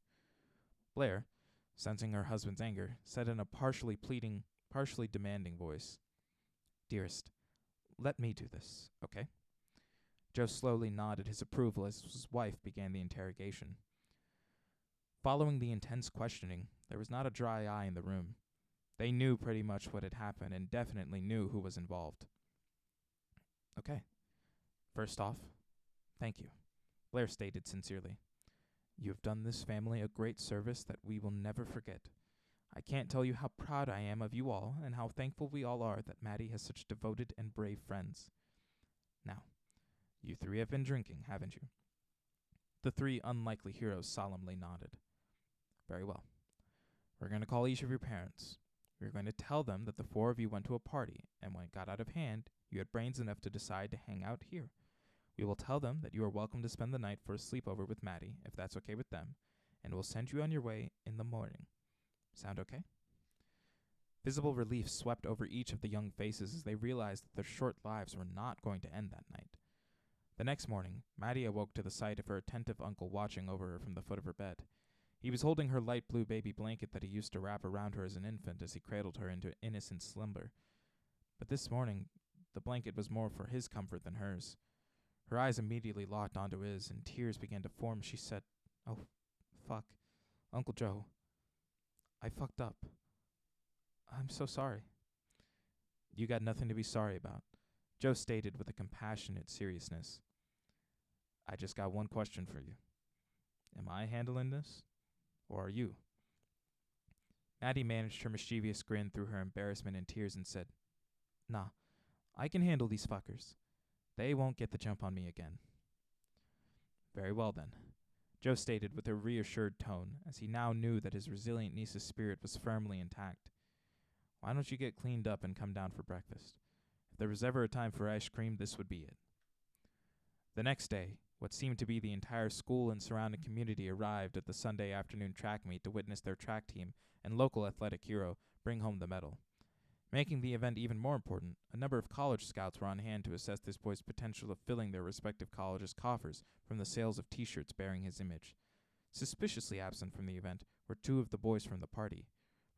Blair, sensing her husband's anger, said in a partially pleading, partially demanding voice, "Dearest, let me do this, okay?" Joe slowly nodded his approval as his wife began the interrogation. Following the intense questioning, there was not a dry eye in the room. They knew pretty much what had happened and definitely knew who was involved. "Okay. First off, thank you," Blair stated sincerely. "You have done this family a great service that we will never forget. I can't tell you how proud I am of you all and how thankful we all are that Maddy has such devoted and brave friends. Now, you 3 have been drinking, haven't you?" The 3 unlikely heroes solemnly nodded. "Very well. We're going to call each of your parents. We're going to tell them that the 4 of you went to a party, and when it got out of hand, you had brains enough to decide to hang out here. We will tell them that you are welcome to spend the night for a sleepover with Maddy, if that's okay with them, and we'll send you on your way in the morning. Sound okay?" Visible relief swept over each of the young faces as they realized that their short lives were not going to end that night. The next morning, Maddy awoke to the sight of her attentive uncle watching over her from the foot of her bed. He was holding her light blue baby blanket that he used to wrap around her as an infant as he cradled her into innocent slumber. But this morning, the blanket was more for his comfort than hers. Her eyes immediately locked onto his, and tears began to form as she said, "Oh, fuck. Uncle Joe. I fucked up. I'm so sorry." "You got nothing to be sorry about," Joe stated with a compassionate seriousness. "I just got one question for you. Am I handling this, Or are you? Maddy managed her mischievous grin through her embarrassment and tears and said, Nah, I can handle these fuckers. They won't get the jump on me again. Very well then, Joe stated with a reassured tone, as he now knew that his resilient niece's spirit was firmly intact. Why don't you get cleaned up and come down for breakfast? If there was ever a time for ice cream, this would be it. The next day, what seemed to be the entire school and surrounding community arrived at the Sunday afternoon track meet to witness their track team and local athletic hero bring home the medal. Making the event even more important, a number of college scouts were on hand to assess this boy's potential of filling their respective colleges' coffers from the sales of t-shirts bearing his image. Suspiciously absent from the event were two of the boys from the party.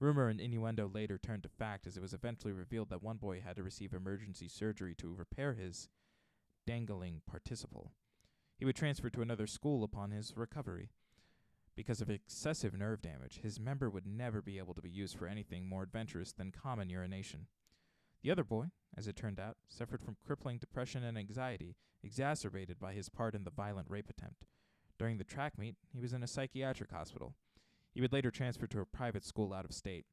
Rumor and innuendo later turned to fact as it was eventually revealed that one boy had to receive emergency surgery to repair his dangling participle. He would transfer to another school upon his recovery. Because of excessive nerve damage, his member would never be able to be used for anything more adventurous than common urination. The other boy, as it turned out, suffered from crippling depression and anxiety, exacerbated by his part in the violent rape attempt. During the track meet, he was in a psychiatric hospital. He would later transfer to a private school out of state.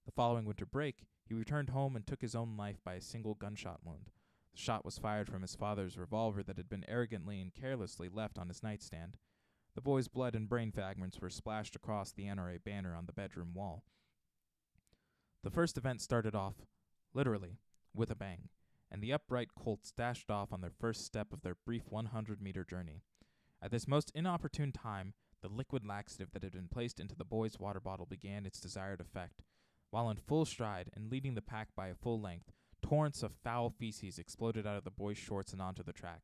The following winter break, he returned home and took his own life by a single gunshot wound. The shot was fired from his father's revolver that had been arrogantly and carelessly left on his nightstand. The boy's blood and brain fragments were splashed across the NRA banner on the bedroom wall. The first event started off, literally, with a bang, and the upright Colts dashed off on their first step of their brief 100-meter journey. At this most inopportune time, the liquid laxative that had been placed into the boy's water bottle began its desired effect. While in full stride and leading the pack by a full length, torrents of foul feces exploded out of the boy's shorts and onto the track.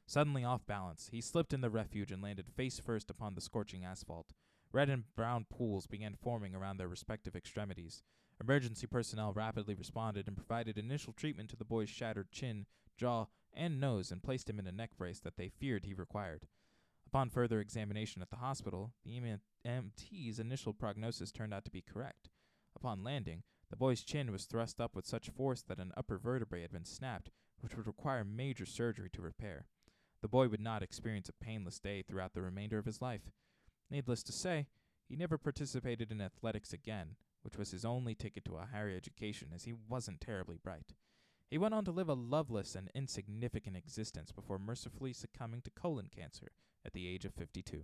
Suddenly off balance, he slipped in the refuge and landed face first upon the scorching asphalt. Red and brown pools began forming around their respective extremities. Emergency personnel rapidly responded and provided initial treatment to the boy's shattered chin, jaw, and nose and placed him in a neck brace that they feared he required. Upon further examination at the hospital, the EMT's initial prognosis turned out to be correct. Upon landing, the boy's chin was thrust up with such force that an upper vertebrae had been snapped, which would require major surgery to repair. The boy would not experience a painless day throughout the remainder of his life. Needless to say, he never participated in athletics again, which was his only ticket to a higher education, as he wasn't terribly bright. He went on to live a loveless and insignificant existence before mercifully succumbing to colon cancer at the age of 52.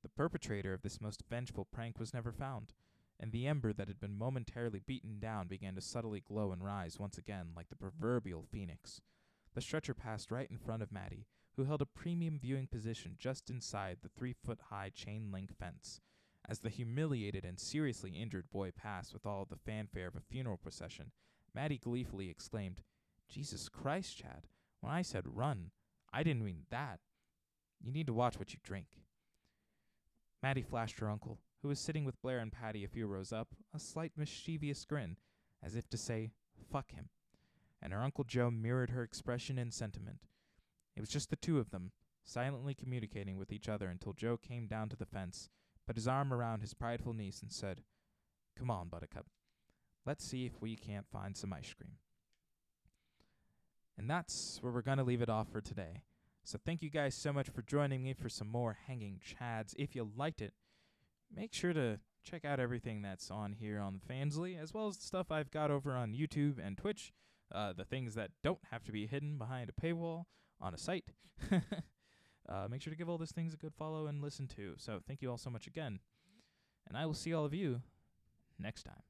The perpetrator of this most vengeful prank was never found, and the ember that had been momentarily beaten down began to subtly glow and rise once again like the proverbial phoenix. The stretcher passed right in front of Maddy, who held a premium viewing position just inside the 3-foot-high chain-link fence. As the humiliated and seriously injured boy passed with all the fanfare of a funeral procession, Maddy gleefully exclaimed, "Jesus Christ, Chad, when I said run, I didn't mean that. You need to watch what you drink." Maddy flashed her uncle, who was sitting with Blair and Patty a few rows up, a slight mischievous grin, as if to say, "Fuck him." And her Uncle Joe mirrored her expression and sentiment. It was just the two of them, silently communicating with each other until Joe came down to the fence, put his arm around his prideful niece and said, "Come on, Buttercup. Let's see if we can't find some ice cream." And that's where we're going to leave it off for today. So thank you guys so much for joining me for some more Hanging Chads. If you liked it, make sure to check out everything that's on here on Fansly, as well as the stuff I've got over on YouTube and Twitch. The things that don't have to be hidden behind a paywall on a site. Make sure to give all those things a good follow and listen to. So thank you all so much again. And I will see all of you next time.